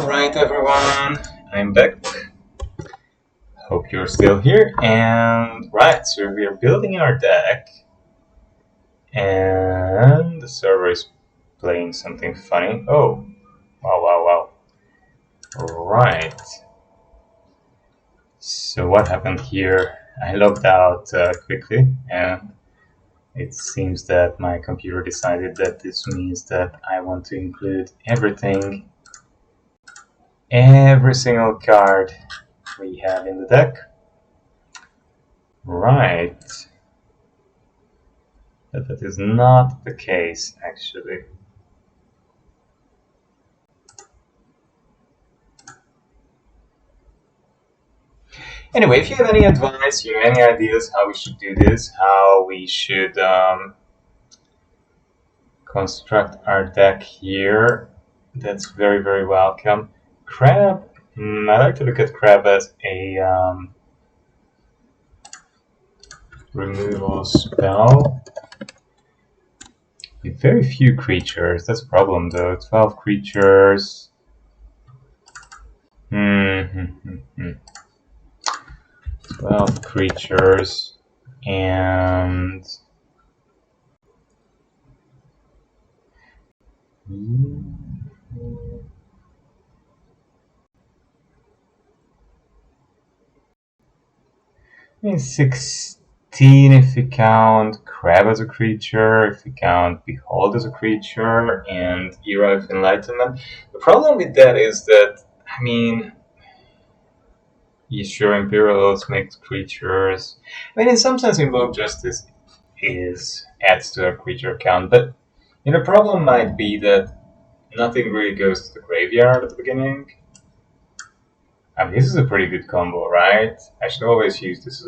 Alright everyone, I'm back. Hope you're still here. And right, so we are building our deck. And the server is playing something funny. Oh, wow. Right. So what happened here? I logged out quickly, and it seems that my computer decided that this means that I want to include everything, every single card we have in the deck. Right. But that is not the case, actually. Anyway, if you have any advice, any ideas how we should do this, how we should construct our deck here, that's very welcome. Crab, I like to look at Crab as a removal spell. With very few creatures, that's a problem though. 12 creatures. 12 creatures, and I mean 16 if you count Crab as a creature, if you count Behold as a creature, and Era of Enlightenment. The problem with that is that, I mean, sure, Imperial Oath makes creatures. I mean, in some sense, Invoke Justice adds to a creature count, but the problem might be that nothing really goes to the graveyard at the beginning. I mean, this is a pretty good combo, right? I should always use this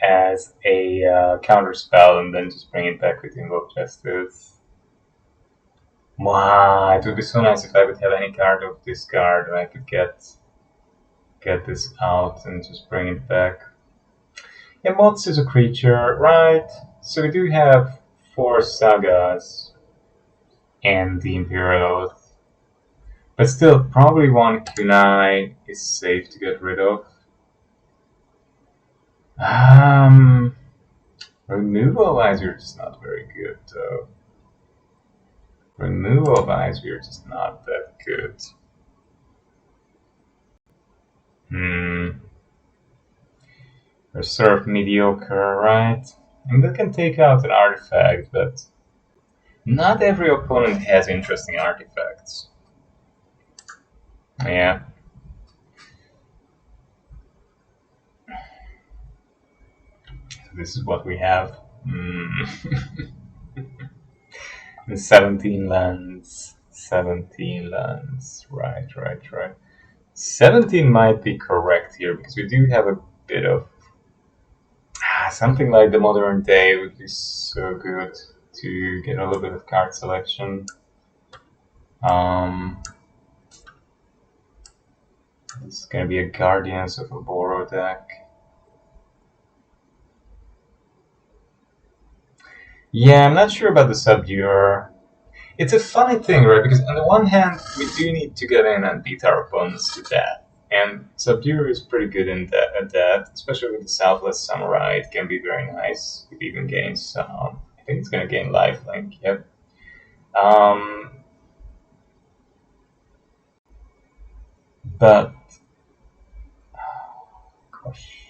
as a counter spell and then just bring it back with Invoke Justice. Wow, it would be so nice if I could have any card of this card and I could get this out and just bring it back. Yeah, Mods is a creature, right? So we do have 4 Sagas and the Imperial Oath. But still, probably 1 Kunai is safe to get rid of. Removal-wise, we're just not very good, though. Removal-wise, we're just not that good. We're sort of mediocre, right? And that can take out an artifact, but not every opponent has interesting artifacts. Yeah. This is what we have. 17 lands. 17 lands. Right. 17 might be correct here, because we do have a bit of... something like the Modern Day would be so good to get a little bit of card selection. This is going to be a Guardians of Oboro deck. Yeah, I'm not sure about the Subduer. It's a funny thing, right? Because on the one hand, we do need to get in and beat our opponents to death. And Subduer is pretty good at that, especially with the Southless Samurai. It can be very nice. It even gains, I think it's going to gain lifelink, yep. But, gosh.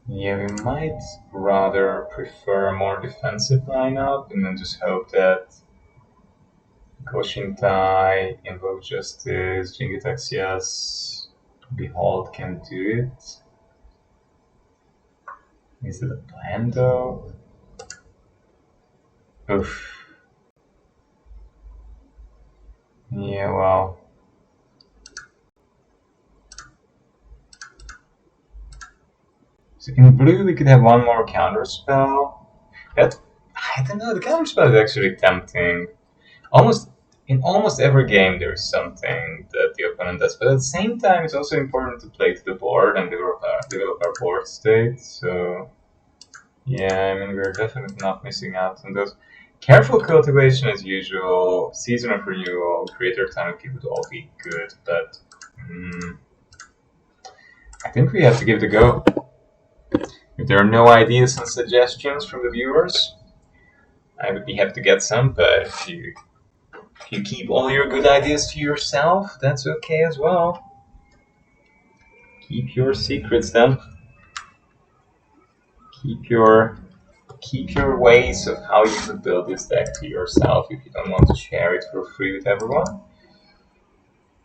Yeah, we might rather prefer a more defensive lineup and then just hope that Goshintai, Invoke Justice, Jingitaxias, Behold can do it. Is it a plan though? Oof. Yeah, well. So in blue we could have one more counter spell. That, I don't know, the counter spell is actually tempting. In almost every game there is something that the opponent does, but at the same time it's also important to play to the board and develop our board state, so yeah, I mean, we're definitely not missing out on those. Careful cultivation as usual, season of renewal, creator time keep would all be good, but I think we have to give it a go. If there are no ideas and suggestions from the viewers, I would be happy to get some, but if you keep all your good ideas to yourself, that's okay as well. Keep your secrets then. Keep your ways of how you could build this deck to yourself if you don't want to share it for free with everyone.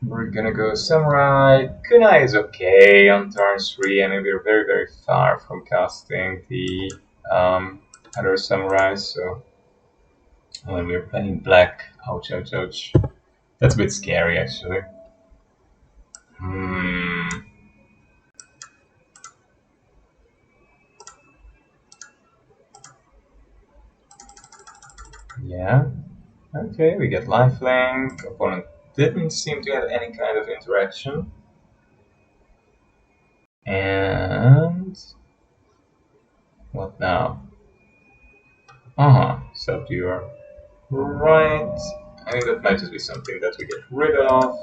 We're gonna go Samurai. Kunai is okay on turn 3. I mean, we're very, very far from casting the other Samurais, so when we're playing black, ouch, ouch, ouch. That's a bit scary, actually. Yeah. Okay, we get lifelink. Opponent didn't seem to have any kind of interaction. And what now? Subdue. Right. I think that might just be something that we get rid of.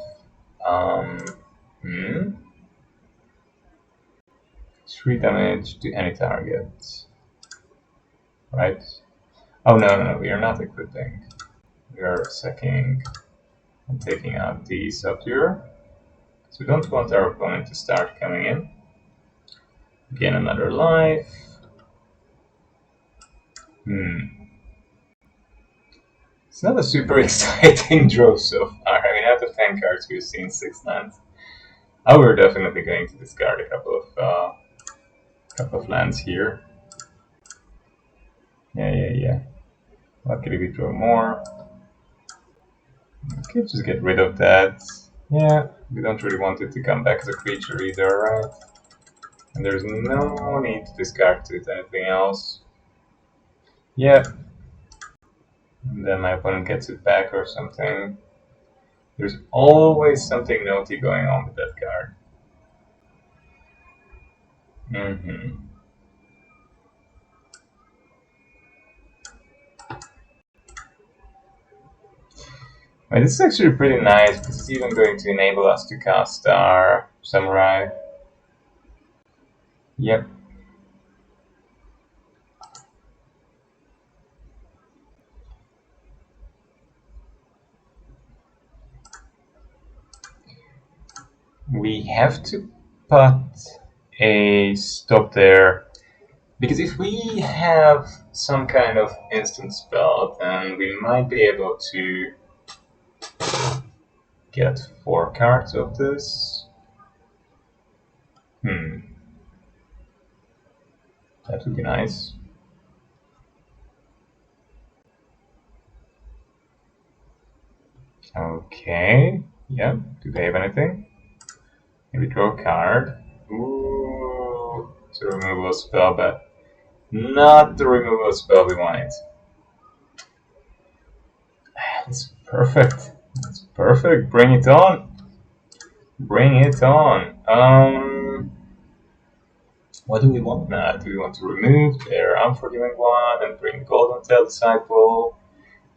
3 damage to any target. Right? Oh no, we are not equipping. We are sacking and taking out the Subdue. So we don't want our opponent to start coming in. Gain another life. It's not a super exciting draw so far. I mean, out of 10 cards, we've seen 6 lands. Oh, we're definitely going to discard a couple of lands here. Yeah. Luckily, we draw more. Okay, just get rid of that. Yeah, we don't really want it to come back as a creature either, right? And there's no need to discard it anything else. Yeah. And then my opponent gets it back or something. There's always something naughty going on with that card. Wait, this is actually pretty nice because it's even going to enable us to cast our Samurai. Yep. We have to put a stop there, because if we have some kind of instant spell, then we might be able to get 4 cards of this. That would be nice. Okay, yeah, do they have anything? Maybe draw a card. Ooh, it's a removal spell, but not the removal spell we wanted. That's perfect. That's perfect. Bring it on. Bring it on. What do we want now? Do we want to remove their Unforgiving One and bring Golden Tail Disciple?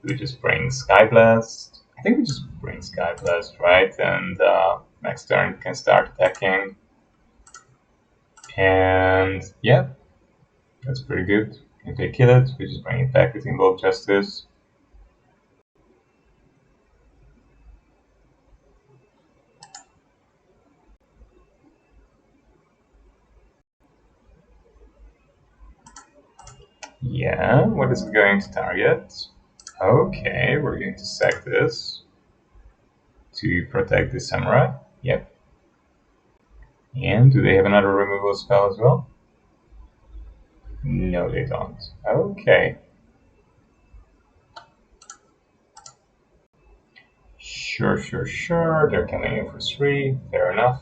Do we just bring Skyblast? I think we just bring Skyblast, right? And next turn we can start attacking. And yeah, that's pretty good. If they kill it, we just bring it back with Invoke Justice. Yeah, what is it going to target? Okay, we're going to sack this to protect the Samurai. Yep. And do they have another removal spell as well? No, they don't. Okay. Sure. They're coming in for 3. Fair enough.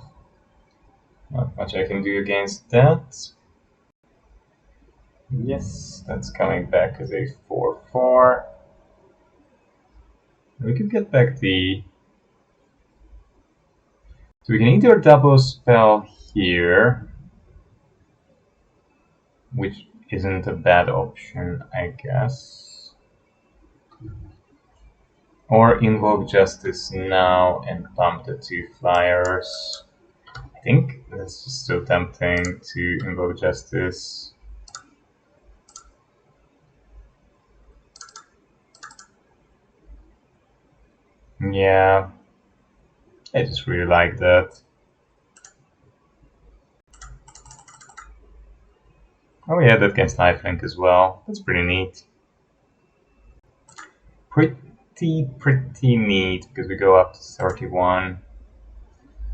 Not much I can do against that. Yes, that's coming back as a 4/4. We could get back the... So we can either double spell here, which isn't a bad option, I guess. Or invoke Justice now and pump the 2 flyers. I think that's just still tempting to invoke Justice. Yeah, I just really like that. Oh yeah, that gets lifelink as well. That's pretty neat. Pretty neat, because we go up to 31.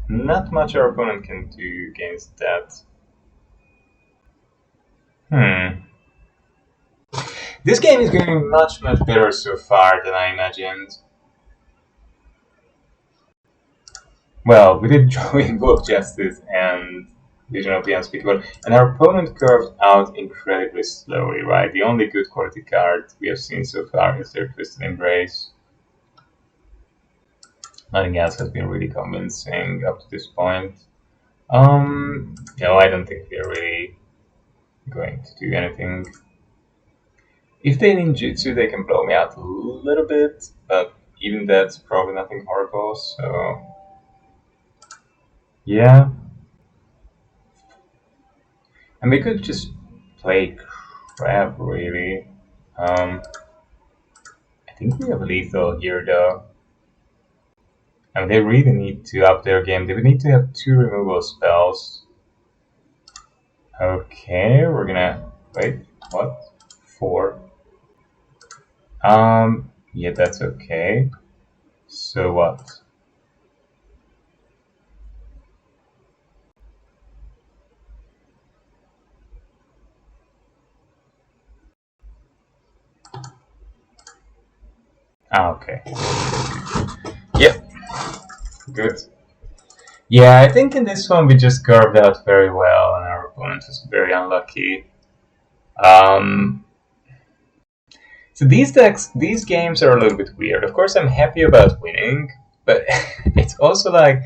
Not much our opponent can do against that. This game is going much better so far than I imagined. Well, we did draw in both Justice and Vision of the Unspeakable, and our opponent curved out incredibly slowly, right? The only good quality card we have seen so far is their Twisted Embrace. Nothing else has been really convincing up to this point. No, I don't think we're really going to do anything. If they ninjutsu, they can blow me out a little bit, but even that's probably nothing horrible, so... Yeah. And we could just play crap, really. I think we have lethal here, though. I mean, they really need to up their game. They would need to have 2 removal spells. Okay, we're gonna... Wait, what? 4. Yeah, that's okay. So what? Okay. Yep. Good. Yeah, I think in this one we just carved out very well, and our opponent was very unlucky. So these games are a little bit weird. Of course, I'm happy about winning, but it's also like,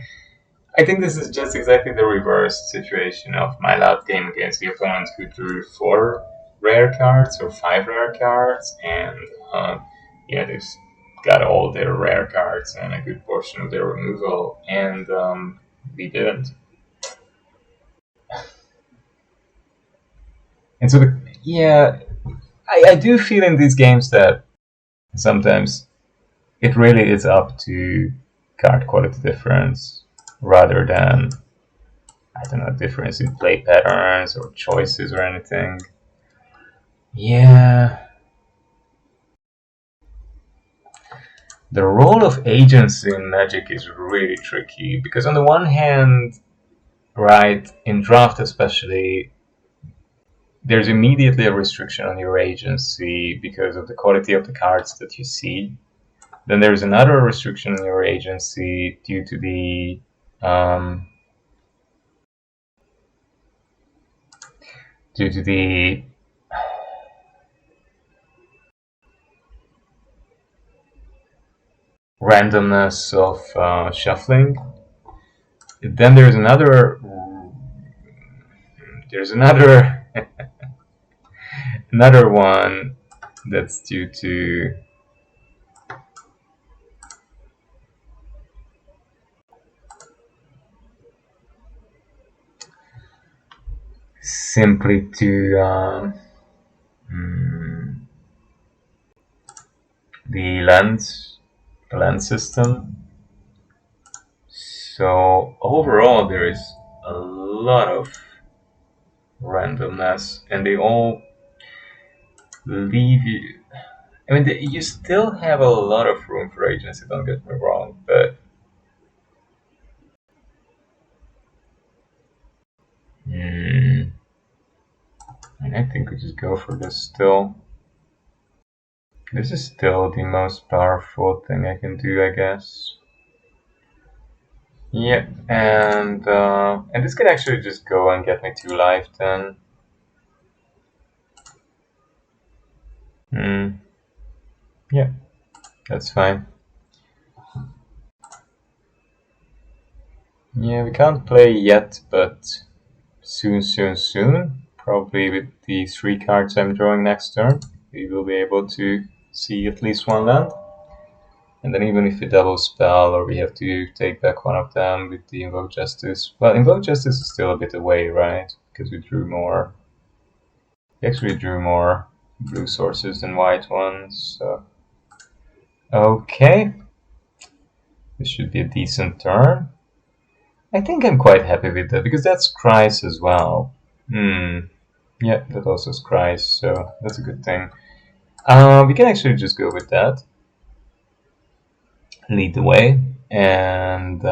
I think this is just exactly the reverse situation of my last game against the opponent who drew 4 rare cards or 5 rare cards, and yeah, they've got all their rare cards and a good portion of their removal, and we didn't. And so, yeah, I do feel in these games that sometimes it really is up to card quality difference rather than, I don't know, difference in play patterns or choices or anything. Yeah. The role of agency in Magic is really tricky because on the one hand, right, in draft especially, there's immediately a restriction on your agency because of the quality of the cards that you see. Then there's another restriction on your agency due to the randomness of shuffling. Then there's another another one that's due to simply to the lens system. So overall, there is a lot of randomness, and they all leave you. I mean, you still have a lot of room for agency. Don't get me wrong, but and I think we just go for this still. This is still the most powerful thing I can do, I guess. Yeah, and this could actually just go and get me 2 life then. Yeah, that's fine. Yeah, we can't play yet, but soon, probably with the 3 cards I'm drawing next turn, we will be able to see at least one land. And then even if we double spell or we have to take back one of them with the Invoke Justice. Well, Invoke Justice is still a bit away, right? Because we drew more. We actually drew more blue sources than white ones, so. Okay. This should be a decent turn. I think I'm quite happy with that, because that's Christ as well. Yeah, that also is Christ, so that's a good thing. We can actually just go with that. Lead the way, and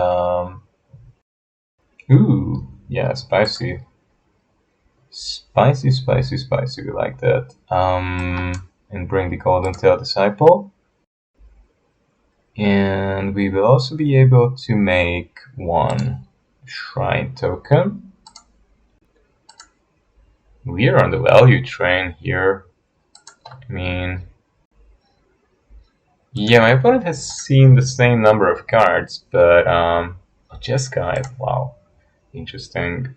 ooh, yeah, spicy. Spicy, spicy, spicy, we like that. And bring the Golden Tail Disciple. And we will also be able to make one Shrine token. We are on the value train here. I mean, yeah, my opponent has seen the same number of cards, but Jeskai, wow, interesting.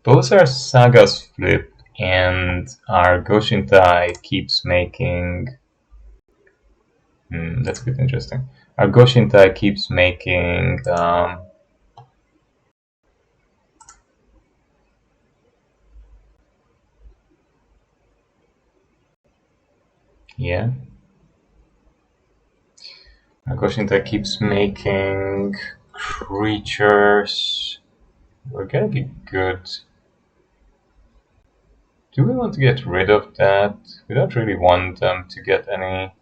Both our Sagas flip and our Goshintai keeps making. That's a bit interesting. Our Goshintai keeps making. Yeah. Our Goshintai keeps making creatures. We're gonna be good. Do we want to get rid of that? We don't really want them to get any.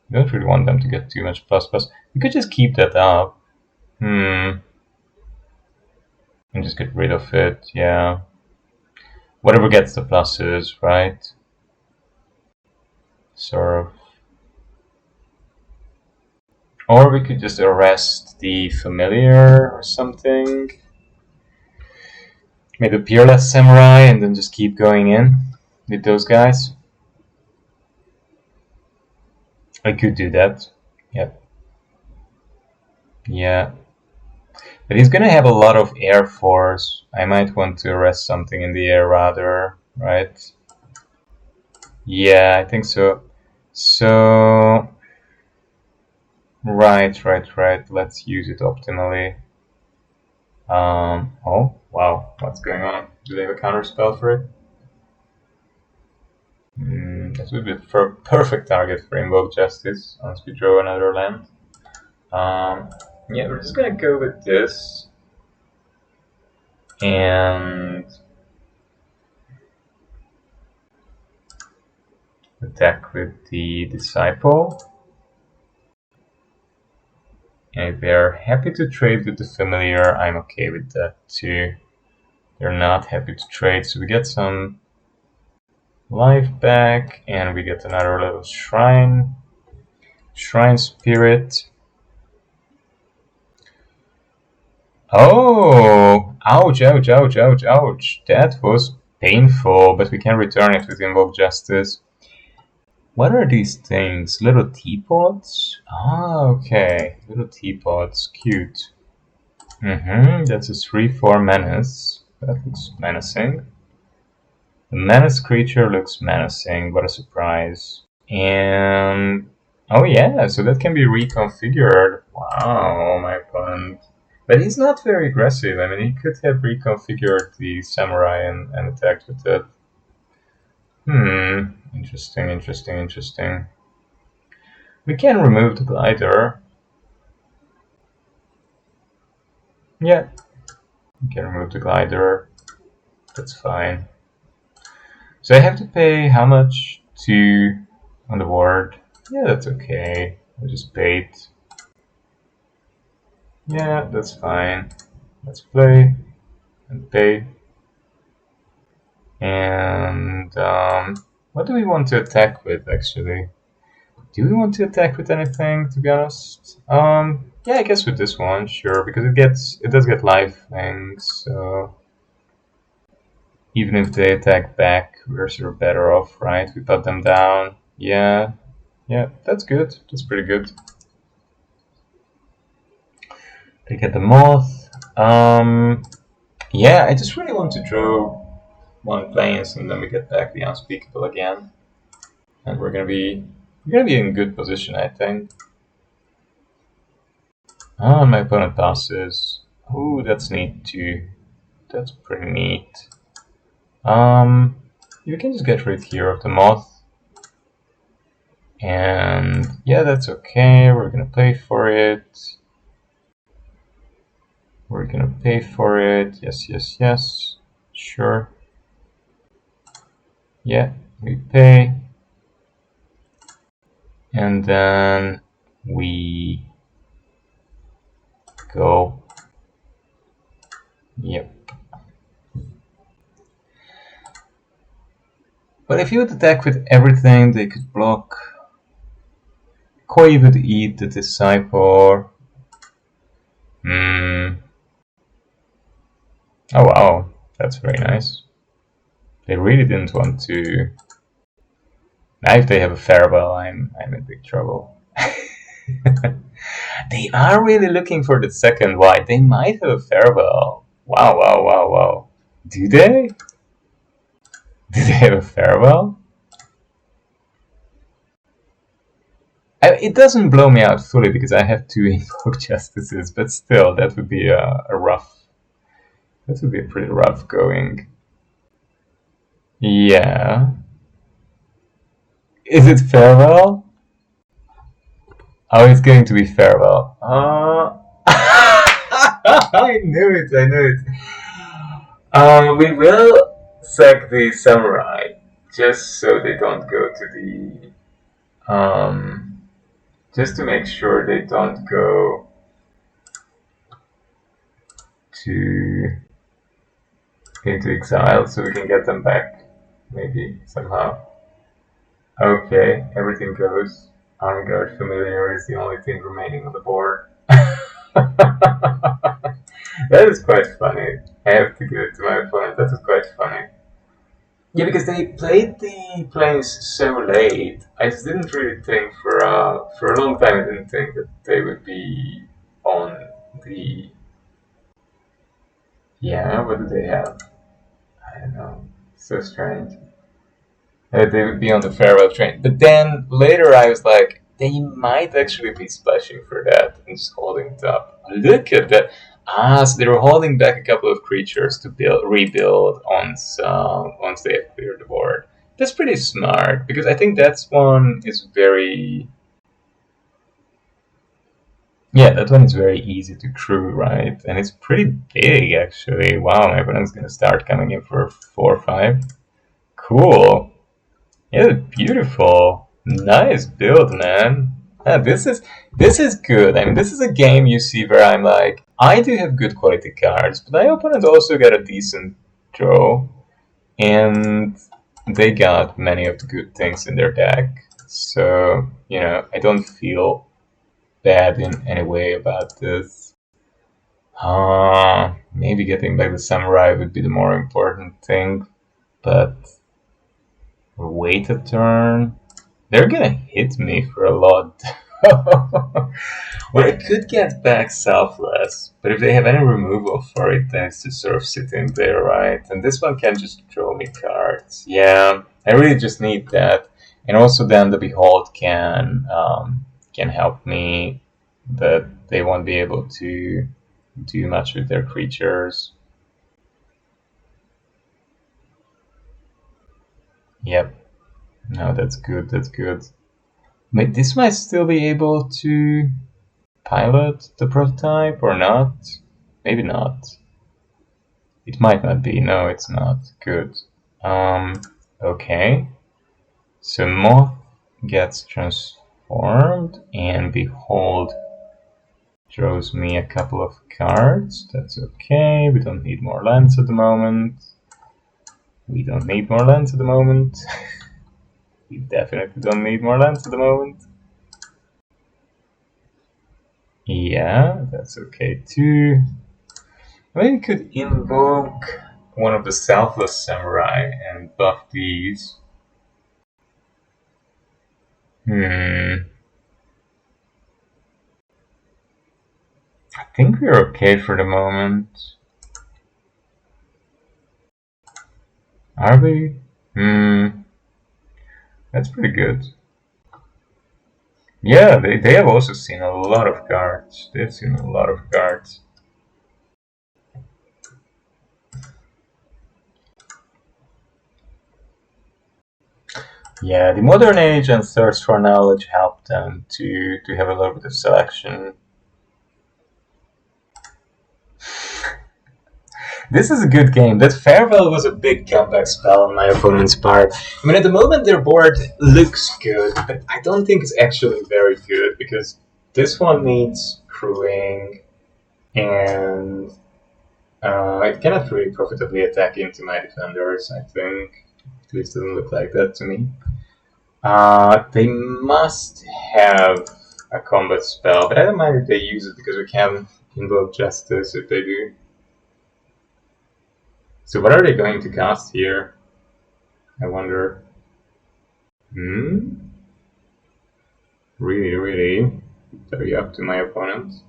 We don't really want them to get too much plus plus. We could just keep that up. And just get rid of it, yeah. Whatever gets the pluses, right? Sort of. Or we could just arrest the familiar or something. Maybe a Peerless Samurai and then just keep going in with those guys. I could do that. Yep. Yeah. But he's gonna have a lot of air force. I might want to arrest something in the air rather, right? Yeah, I think so. So... Right. Let's use it optimally. Oh, wow. What's going on? Do they have a counter spell for it? That would be a perfect target for Invoke Justice once we draw another land. Yeah, we're just gonna go with this. And attack with the Disciple. And if they're happy to trade with the Familiar, I'm okay with that too. They're not happy to trade, so we get some life back, and we get another little Shrine. Shrine Spirit. Oh! Ouch, ouch, ouch, ouch, ouch. That was painful, but we can return it with Invoke Justice. What are these things? Little teapots? Ah, okay. Little teapots. Cute. That's a 3/4 Menace. That looks menacing. The Menace creature looks menacing. What a surprise. And... oh yeah, so that can be reconfigured. Wow, my opponent. But he's not very aggressive. I mean, he could have reconfigured the Samurai and attacked with it. Interesting. We can remove the glider. Yeah, we can remove the glider. That's fine. So I have to pay how much to on the board? Yeah, that's okay. I'll just pay it. Yeah, that's fine. Let's play and pay. And what do we want to attack with actually? Do we want to attack with anything, to be honest? Yeah, I guess with this one, sure, because it does get life things, so even if they attack back, we're sort of better off, right? We put them down. Yeah, that's good. That's pretty good. They get the moth. Yeah, I just really want to draw one Plains and then we get back the Unspeakable again. And we're gonna be in good position, I think. Oh, my opponent passes. Ooh, that's neat too. That's pretty neat. You can just get rid here of the moth. And yeah, that's okay. We're gonna pay for it. We're gonna pay for it. Yes, yes, yes. Sure. Yeah, we pay. And then we go. Yep. But if you would attack with everything, they could block. Koi would eat the Disciple. Oh wow, that's very nice. They really didn't want to. Now if they have a Farewell, I'm in big trouble. They are really looking for the second white. They might have a Farewell. Wow, wow, wow, wow. Do they? Do they have a Farewell? It doesn't blow me out fully because I have two Invoke Justices, but still, that would be a rough. That would be a pretty rough going. Yeah. Is it Farewell? Oh, it's going to be Farewell. I knew it, I knew it. We will sack the Samurai, just so they don't go to the... just to make sure they don't go to into exile, so we can get them back, maybe, somehow. Okay, everything goes. Vanguard Familiar is the only thing remaining on the board. That is quite funny. I have to give it to my opponent. That is quite funny. Yeah, because they played the planes so late. I just didn't really think for a long time. I didn't think that they would be on the. Yeah, what do they have? I don't know. So strange. They would be on the Farewell train. But then later I was like, they might actually be splashing for that and just holding it up. Look at that. Ah, so they were holding back a couple of creatures to rebuild once they have cleared the board. That's pretty smart because I think that's one is very. Yeah, that one is very easy to crew, right? And it's pretty big actually. Wow, my opponent's gonna start coming in for 4-5. Cool. Yeah, beautiful. Nice build, man. Yeah, this is good. I mean, this is a game you see where I'm like, I do have good quality cards, but my opponent also got a decent draw, and they got many of the good things in their deck. So, you know, I don't feel bad in any way about this. Maybe getting back the Samurai would be the more important thing, but wait a turn. They're gonna hit me for a lot. Well, I could get back Selfless, but if they have any removal for it, then it's just sort of sitting there, right? And this one can just draw me cards. Yeah, I really just need that. And also then the Behold can help me, but they won't be able to do much with their creatures. Yep. No, that's good, that's good. Wait, this might still be able to pilot the prototype or not? Maybe not. It might not be. No, it's not. Good. Okay. So Moth gets transformed and Behold throws me a couple of cards. That's okay. We don't need more lands at the moment. We don't need more lands at the moment. We definitely don't need more lands at the moment. Yeah, that's okay too. We could invoke one of the Selfless Samurai and buff these. I think we're okay for the moment. Are we? That's pretty good. Yeah, they have also seen a lot of cards. They've seen a lot of cards. Yeah, the modern age and thirst for knowledge helped them to have a little bit of selection. This is a good game. That farewell was a big comeback spell on my opponent's part. I mean, at the moment their board looks good, but I don't think it's actually very good because this one needs crewing, and it cannot really profitably attack into my defenders, I think. At least it doesn't look like that to me. They must have a combat spell, but I don't mind if they use it because we can invoke justice if they do. So what are they going to cast here? I wonder. Really very up to my opponent.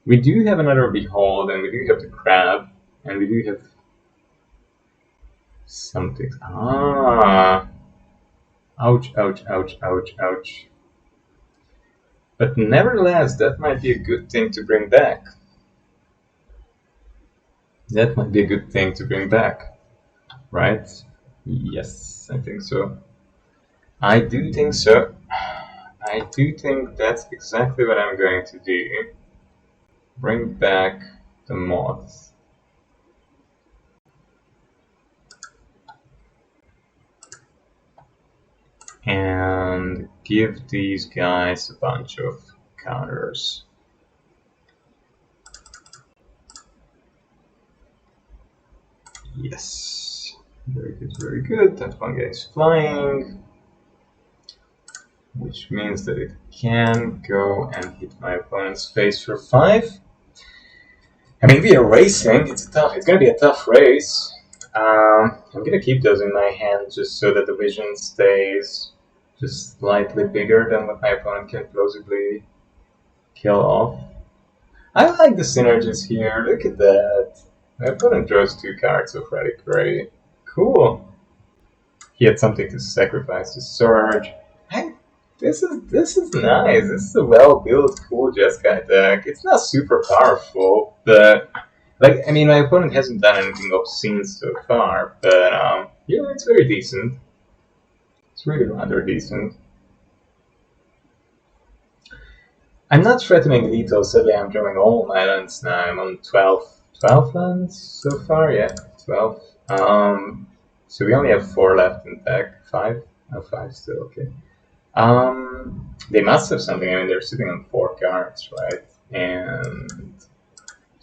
We do have another Behold, and we do have the Crab, and we do have something. Ouch, ouch, ouch, ouch, ouch. But nevertheless, that might be a good thing to bring back. That might be a good thing to bring back, right? Yes, I think so. I do think so. I do think that's exactly what I'm going to do. Bring back the moths. And give these guys a bunch of counters. Yes. Very good, very good. That one guy is flying, which means that it can go and hit my opponent's face for 5. I mean, we are racing. It's going to be a tough race. I'm going to keep those in my hand just so that the vision stays just slightly bigger than what my opponent can plausibly kill off. I like the synergies here. Look at that. My opponent draws 2 cards of Radic Ray. Cool. He had something to sacrifice to Surge. This is nice. This is a well-built, cool Jeskai deck. It's not super powerful, but I mean, my opponent hasn't done anything obscene so far. But yeah, it's very decent. It's really rather decent. I'm not threatening lethal. Sadly, I'm drawing all my lands now. I'm on 12 lands so far. Yeah, 12. So we only have 4 left in deck. 5? Oh, 5 still. Okay. They must have something. I mean, they're sitting on 4 cards, right? And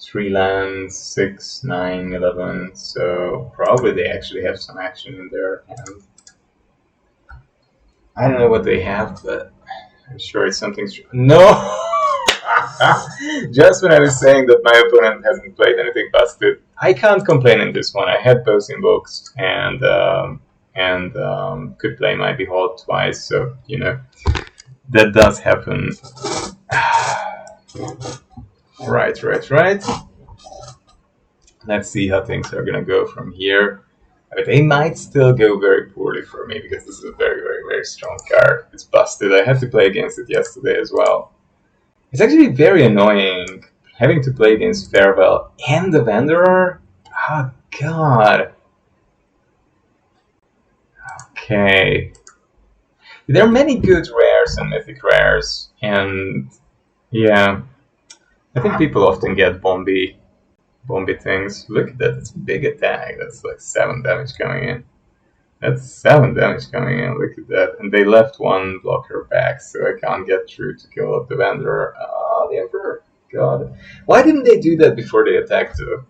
3 lands, 6, 9, 11. So probably they actually have some action in their hand. I don't know what they have, but I'm sure it's something. No! Just when I was saying that my opponent hasn't played anything busted, I can't complain in this one. I had both invokes and could play my Behold twice, so you know that does happen. Right. Let's see how things are gonna go from here. But they might still go very poorly for me because this is a very strong card. It's busted. I had to play against it yesterday as well. It's actually very annoying having to play against Farewell and the Wanderer. Oh god. Okay. There are many good rares and mythic rares, and yeah, I think people often get bomby things. Look at that, it's a big attack. That's like 7 damage coming in. That's 7 damage coming in, look at that. And they left 1 blocker back, so I can't get through to kill up the Wanderer. Ah, the Emperor. God. Why didn't they do that before they attacked though?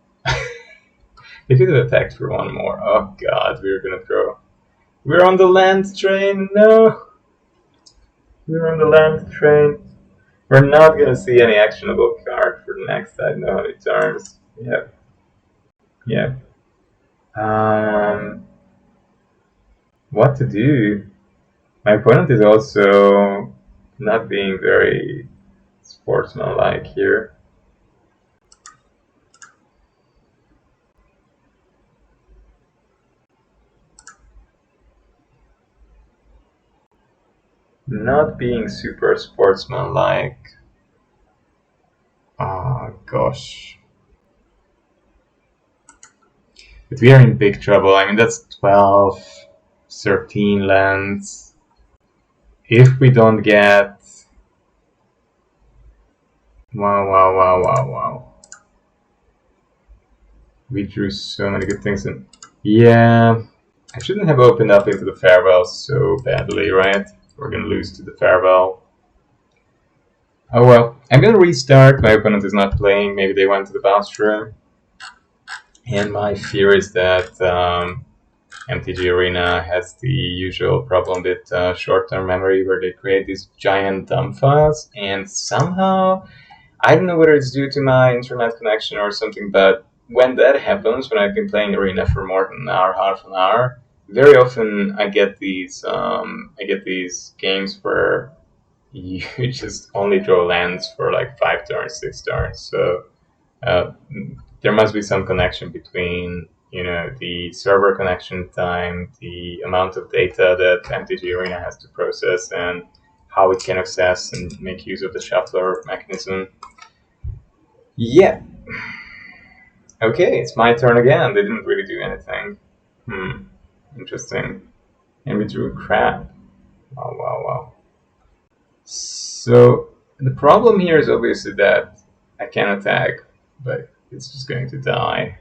They could have attacked for 1 more. Oh god, we're gonna throw. We're on the land train, no! We're on the land train. We're not gonna see any actionable card for the next I know how many turns. Yeah. What to do? My opponent is also not being very sportsmanlike here. not being super sportsmanlike. Oh gosh. But we are in big trouble. I mean, that's 12, 13 lands. If we don't get... Wow, wow, wow, wow, wow. We drew so many good things in. Yeah, I shouldn't have opened up into the farewell so badly, right? We're gonna lose to the farewell. Oh well, I'm gonna restart. My opponent is not playing. Maybe they went to the bathroom. And my fear is that MTG Arena has the usual problem with short-term memory where they create these giant dump files, and somehow, I don't know whether it's due to my internet connection or something, but when that happens, when I've been playing Arena for more than an hour, half an hour, very often I get these games where you just only draw lands for like 5 turns, 6 turns. So uh, there must be some connection between the server connection time, the amount of data that MTG Arena has to process, and how it can access and make use of the shuffler mechanism. Yeah. Okay, it's my turn again. They didn't really do anything. Interesting. And we drew crap. Wow, wow, wow. So the problem here is obviously that I can attack, but it's just going to die.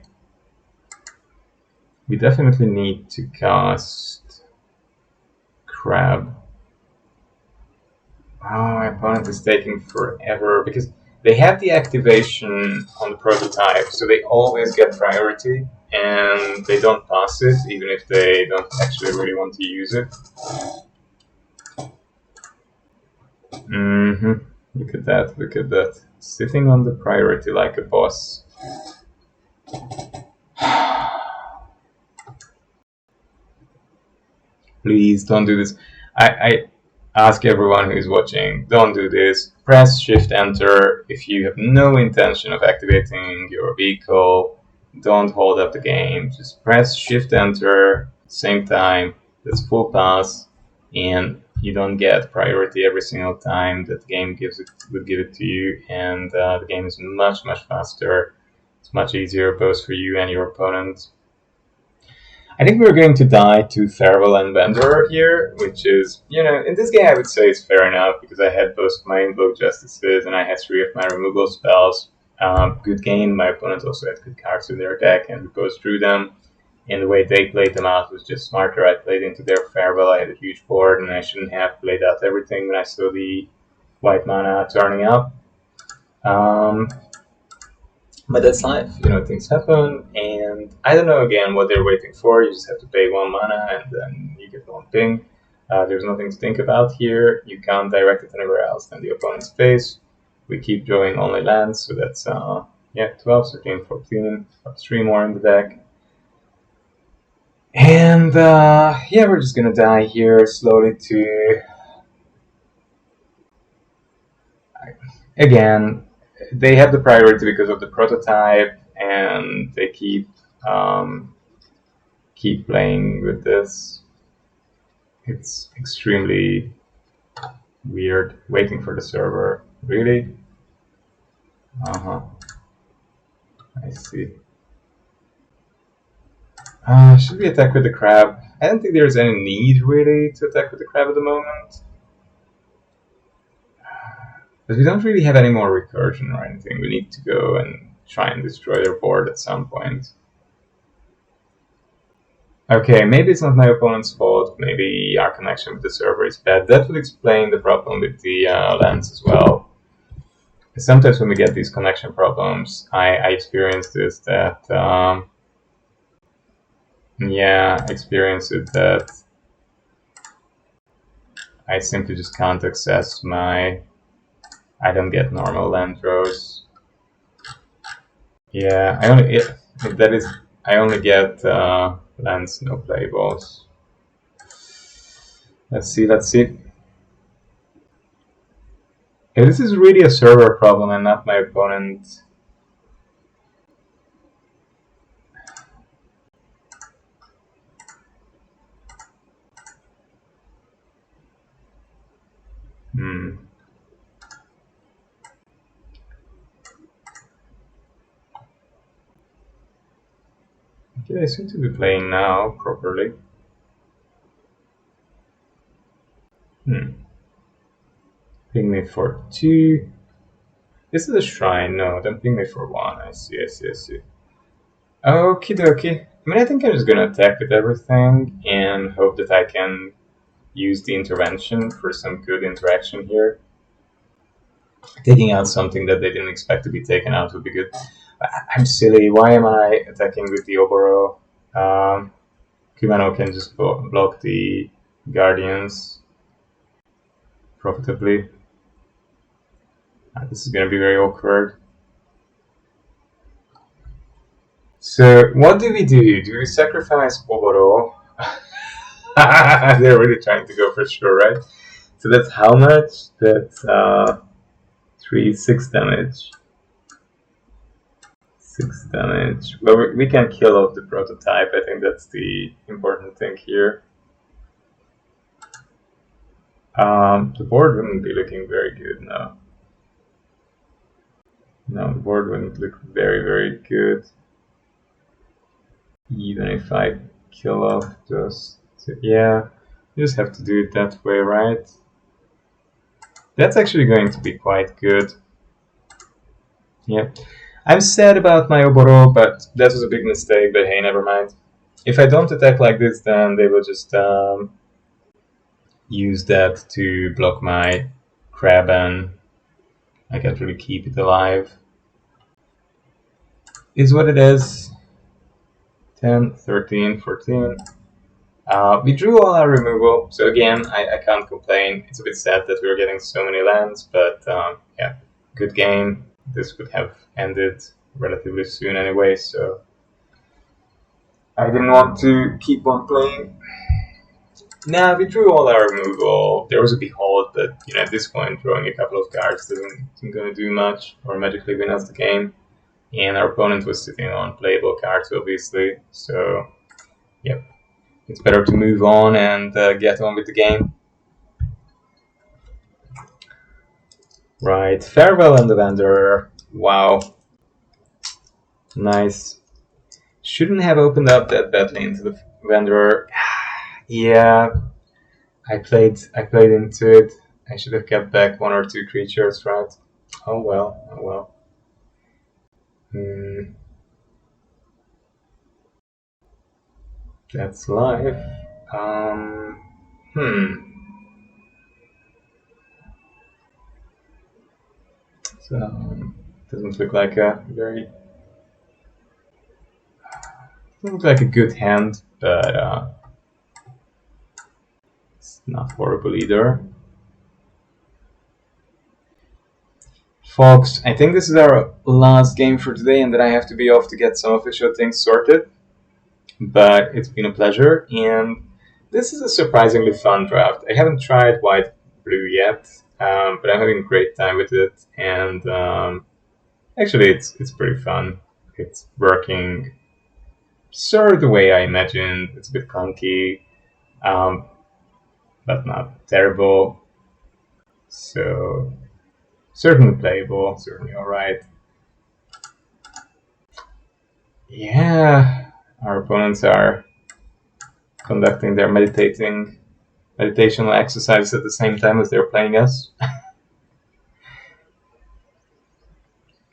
We definitely need to cast Crab. Oh, my opponent is taking forever because they have the activation on the prototype, so they always get priority and they don't pass it even if they don't actually really want to use it. Look at that, look at that. Sitting on the priority like a boss. Please don't do this. I ask everyone who's watching, don't do this. Press Shift Enter if you have no intention of activating your vehicle. Don't hold up the game. Just press Shift Enter at the same time. That's full pass, and you don't get priority every single time that the game would give it to you, and the game is much faster. It's much easier both for you and your opponent. I think we're going to die to Farewell and Vendor here, which is, in this game I would say it's fair enough because I had both of my Invoke Justices and I had 3 of my removal spells. Good game. My opponent also had good cards in their deck and we both drew them. And the way they played them out was just smarter. I played into their Farewell. I had a huge board and I shouldn't have played out everything when I saw the white mana turning up. But that's life, things happen, and I don't know again what they're waiting for. You just have to pay 1 mana and then you get 1 ping. There's nothing to think about here. You can't direct it anywhere else than the opponent's face. We keep drawing only lands, so that's 12, 13, 14, 3 more in the deck. And we're just gonna die here slowly to... Again, they have the priority because of the prototype, and they keep playing with this. It's extremely weird. Waiting for the server. Really? I see. Should we attack with the crab? I don't think there's any need really to attack with the crab at the moment. But we don't really have any more recursion or anything. We need to go and try and destroy their board at some point. Okay, maybe it's not my opponent's fault. Maybe our connection with the server is bad. That would explain the problem with the lens as well. Sometimes when we get these connection problems, I experience this that... I experience it that I simply just can't access my... I don't get normal land draws. Yeah, I only get lands, no play balls. Let's see. If this is really a server problem and not my opponent... Hmm. Okay, I seem to be playing now properly. Ping me for 2. This is a shrine. No, don't ping me for 1. I see, I see, I see. Okie dokie. I mean, I think I'm just gonna attack with everything and hope that I can use the intervention for some good interaction here. Taking out something that they didn't expect to be taken out would be good. I'm silly. Why am I attacking with the Oboro? Kumano can just block the Guardians profitably. This is going to be very awkward. So, what do we do? Do we sacrifice Oboro? They're really trying to go for sure, right? So that's how much? That's 6 damage. 6 damage. Well, we can kill off the prototype. I think that's the important thing here. The board wouldn't be looking very good now. No, the board wouldn't look very, very good. Even if I kill off those. Yeah, you just have to do it that way, right? That's actually going to be quite good. Yeah. I'm sad about my Oboro, but that was a big mistake, but hey, never mind. If I don't attack like this, then they will just use that to block my crab and I can't really keep it alive. Is what it is. 10, 13, 14. We drew all our removal, so again, I can't complain. It's a bit sad that we were getting so many lands, but yeah, good game. This would have ended relatively soon anyway, so I didn't want to keep on playing. Nah, we drew all our removal. There was a behold, but at this point, drawing a couple of cards isn't going to do much or magically win us the game. And our opponent was sitting on playable cards, obviously. So, yep, it's better to move on and get on with the game. Right, farewell and the vendor. Wow, nice. Shouldn't have opened up that badly into the vendor. Yeah, I played into it. I should have kept back 1 or 2 creatures, right? Oh well, oh well. That's life. Hmm. So doesn't look like a very doesn't look like a good hand, but it's not horrible either. Folks, I think this is our last game for today, and then I have to be off to get some official things sorted. But it's been a pleasure, and this is a surprisingly fun draft. I haven't tried white blue yet, but I'm having a great time with it, and actually, it's pretty fun. It's working sort of the way I imagined. It's a bit clunky, but not terrible. So certainly playable, certainly alright. Yeah, our opponents are conducting their meditational exercises at the same time as they're playing us.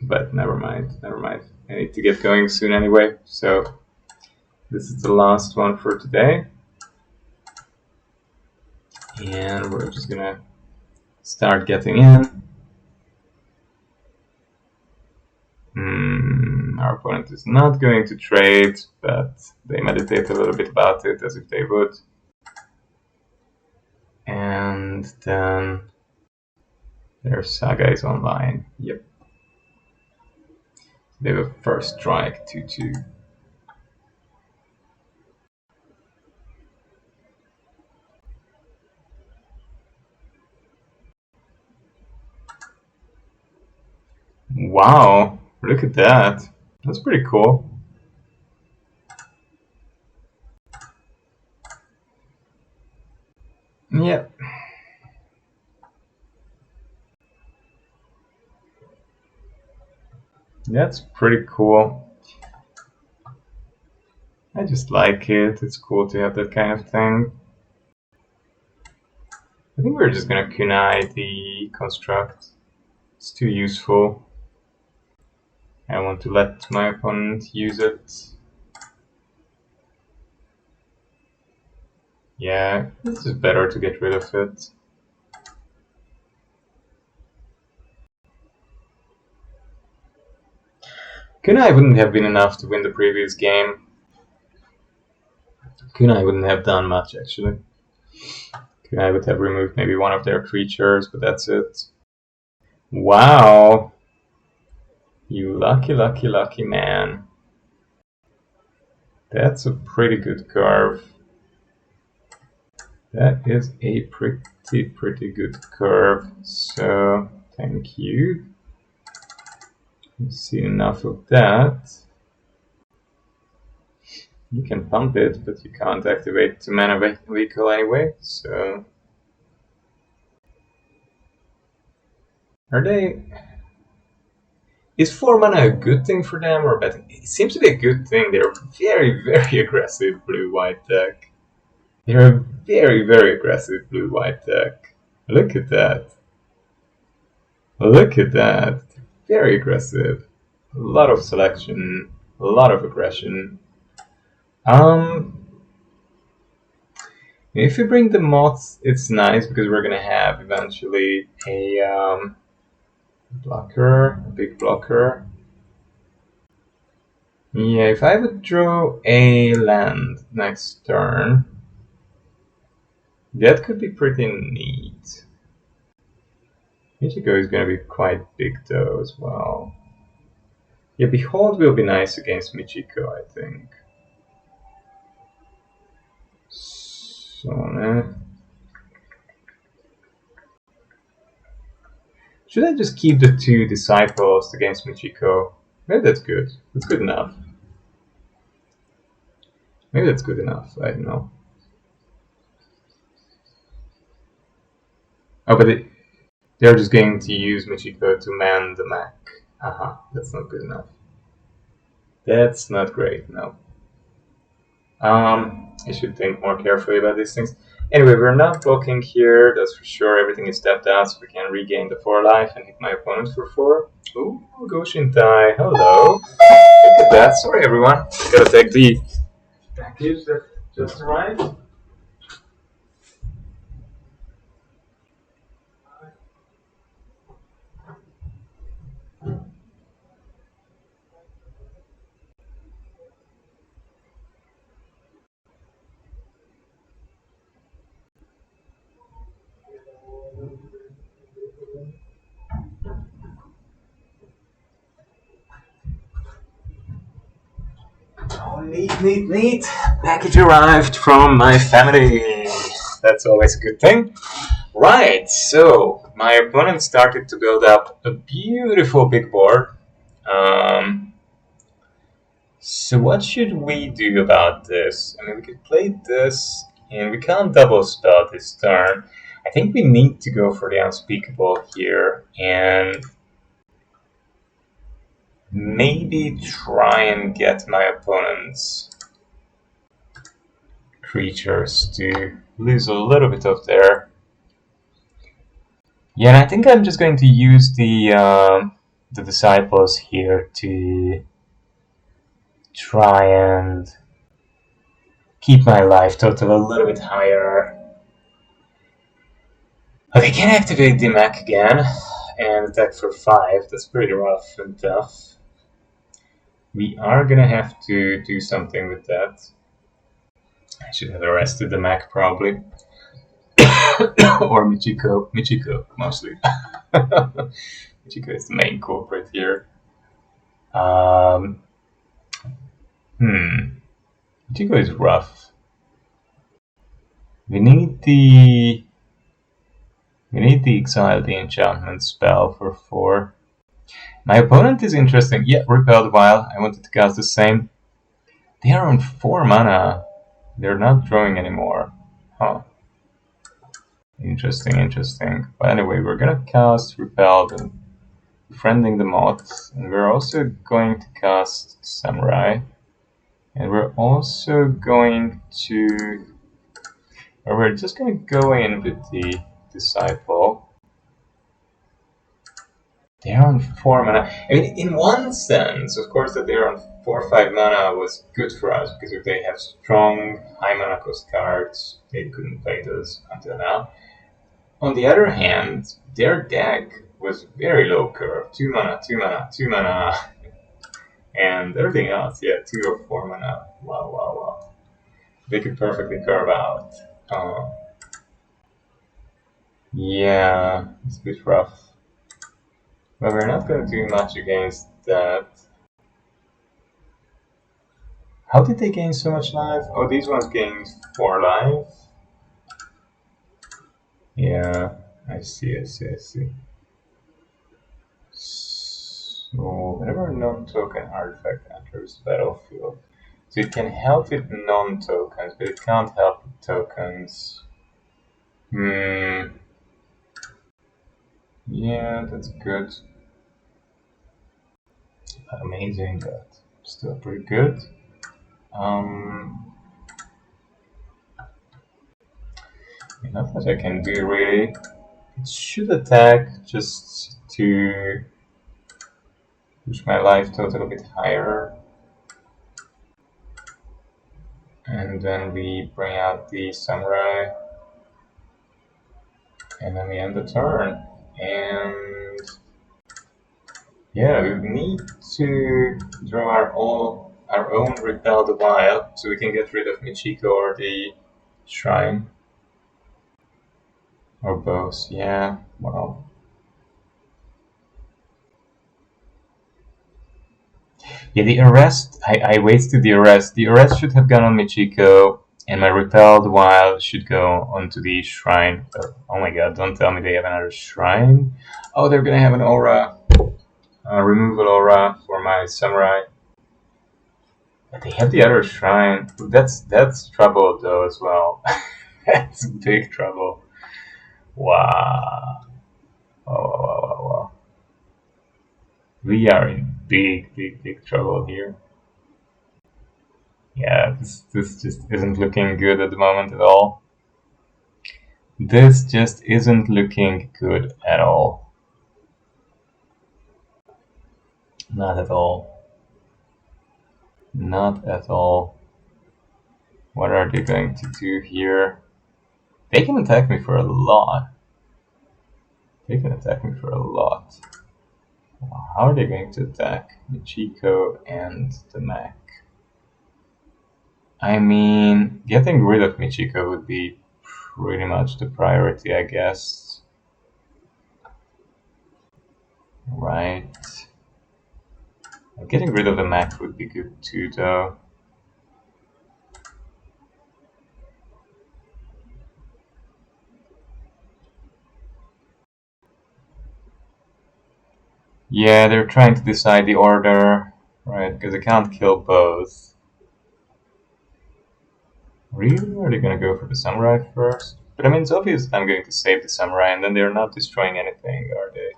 But never mind, never mind. I need to get going soon anyway, so this is the last one for today. And we're just gonna start getting in. Our opponent is not going to trade, but they meditate a little bit about it as if they would. And then their Saga is online. Yep. They have a first strike 2/2. Wow, look at that. That's pretty cool. Yep. That's pretty cool. I just like it. It's cool to have that kind of thing. I think we're just gonna kunai the construct. It's too useful. I want to let my opponent use it. Yeah, this is better to get rid of it. Kunai wouldn't have been enough to win the previous game. Kunai wouldn't have done much, actually. Kunai would have removed maybe one of their creatures, but that's it. Wow! You lucky, lucky, lucky man. That's a pretty good curve. That is a pretty good curve. So, thank you. You've seen enough of that. You can pump it, but you can't activate the mana vehicle anyway, so... Are they... Is 4 mana a good thing for them or bad? It seems to be a good thing. They're a very, very aggressive blue-white deck. They're a very, very aggressive blue-white deck. Look at that. Look at that. Very aggressive. A lot of selection. A lot of aggression. If you bring the moths, it's nice because we're gonna have eventually a blocker, a big blocker. Yeah, if I would draw a land next turn, that could be pretty neat. Michiko is gonna be quite big though as well. Yeah, Behold will be nice against Michiko, I think. So, should I just keep the 2 disciples against Michiko? Maybe that's good. That's good enough. Maybe that's good enough. I don't know. Oh, but they're just going to use Michiko to man the mech. Aha, that's not good enough. That's not great, no. I should think more carefully about these things. Anyway, we're not blocking here, that's for sure. Everything is stepped out, so we can regain the 4 life and hit my opponent for 4. Ooh, Goshintai, hello. Look at that. Sorry, everyone. Gotta take the package that just arrived. Oh, neat. Package arrived from my family. That's always a good thing. Right, so my opponent started to build up a beautiful big board. So what should we do about this? I mean, we could play this, and we can't double spell this turn. I think we need to go for the unspeakable here, and maybe try and get my opponent's creatures to lose a little bit of their... Yeah, and I think I'm just going to use the disciples here to try and keep my life total a little bit higher. But I can activate the mech again and attack for 5. That's pretty rough and tough. We are gonna have to do something with that. I should have arrested the mech probably. Or Michiko mostly. Michiko is the main culprit here. Michiko is rough. We need the exile the enchantment spell for 4. My opponent is interesting. Yeah, repelled while I wanted to cast the same. They are on 4 mana. They're not drawing anymore. Huh. Interesting. But anyway, we're gonna cast repelled and friending the mods, and we're also going to cast Samurai, and we're also going to, or we're just going to go in with the Disciple. They're on 4 mana. I mean, in one sense, of course, that they're on 4 or 5 mana was good for us, because if they have strong, high mana cost cards, they couldn't play those until now. On the other hand, their deck was very low curve. 2 mana, 2 mana, 2 mana, and everything else, yeah, 2 or 4 mana. Wow, wow, wow. They could perfectly curve out. Yeah, it's a bit rough. But we're not going to do much against that. How did they gain so much life? Oh, these ones gained 4 life. Yeah, I see. So, whenever a non-token artifact enters the battlefield, so it can help with non-tokens, but it can't help with tokens. Yeah, that's good. Not amazing, but still pretty good. Not much I can do really. It should attack just to push my life total a bit higher. And then we bring out the Samurai. And then we end the turn. And yeah, we need to draw our own Repel the Wild so we can get rid of Michiko or the Shrine. Or both, yeah, well. Yeah, the arrest, I wasted the arrest. The arrest should have gone on Michiko, and my Repelled Wild should go onto the Shrine. Oh my god, don't tell me they have another Shrine. Oh, they're gonna have an aura, removal aura for my Samurai. But they have the other Shrine. That's trouble though as well. That's big trouble. Wow. Wow. We are in big trouble here. Yeah, this just isn't looking good at the moment at all. This just isn't looking good at all. Not at all. Not at all. What are they going to do here? They can attack me for a lot. They can attack me for a lot. How are they going to attack Michiko and the mech? I mean, getting rid of Michiko would be pretty much the priority, I guess. Right. Getting rid of the mech would be good too, though. Yeah, they're trying to decide the order, right? Because I can't kill both. Really? Are they gonna go for the Samurai first? But I mean, it's obvious I'm going to save the Samurai, and then they're not destroying anything, are they?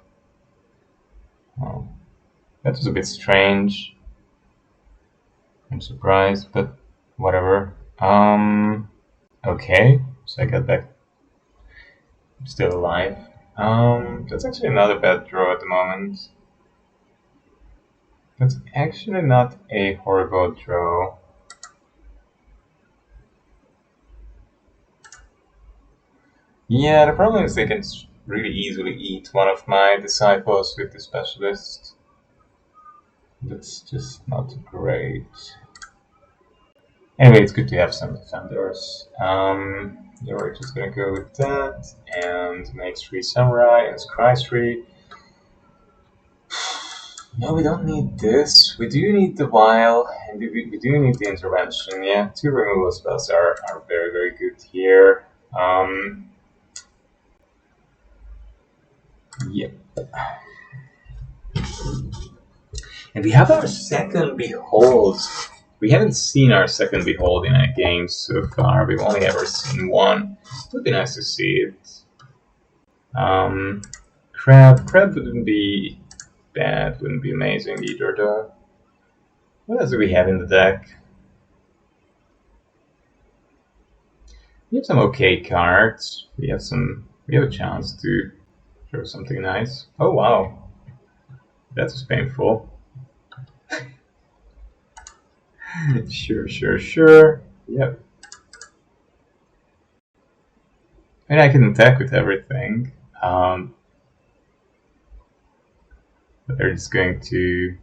Oh. That was a bit strange. I'm surprised, but whatever. Okay, so I got back. I'm still alive. That's actually not a bad draw at the moment. That's actually not a horrible draw. Yeah, the problem is they can really easily eat one of my disciples with the specialist. That's just not great. Anyway, it's good to have some defenders. Yeah, we're just gonna go with that and make 3 Samurai and Scry 3. No, we don't need this. We do need the Wild, and we do need the Intervention. Yeah, 2 removal spells are very good here. Yep. And we have our second Behold. We haven't seen our second Behold in a game so far. We've only ever seen one. It would be nice to see it. Crab wouldn't be bad, wouldn't be amazing either though. What else do we have in the deck? We have some okay cards. We have a chance to show something nice. Oh wow. That was painful. Sure. Yep. And I can attack with everything. But they're just going to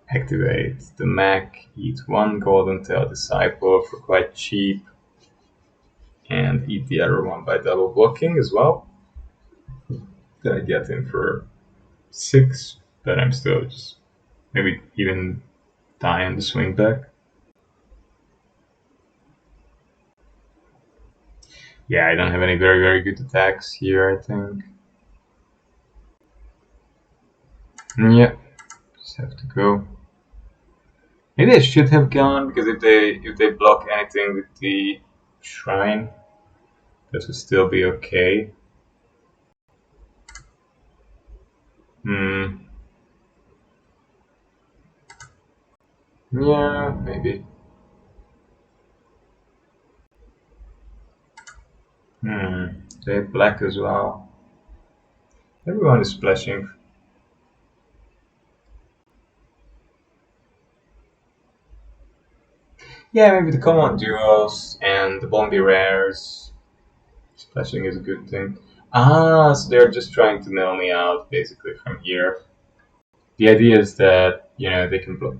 activate the mech, eat one Golden Tail Disciple for quite cheap, and eat the other one by double blocking as well. Then I get in for 6, but I'm still just maybe even die on the swing back. Yeah, I don't have any very good attacks here, I think. Yeah, just have to go. Maybe I should have gone, because if they block anything with the shrine, that would still be okay. Yeah, maybe. They have black as well. Everyone is splashing. Yeah, maybe the common duos and the Bombi rares. Splashing is a good thing. Ah, so they're just trying to nail me out, basically, from here. The idea is that, they can block.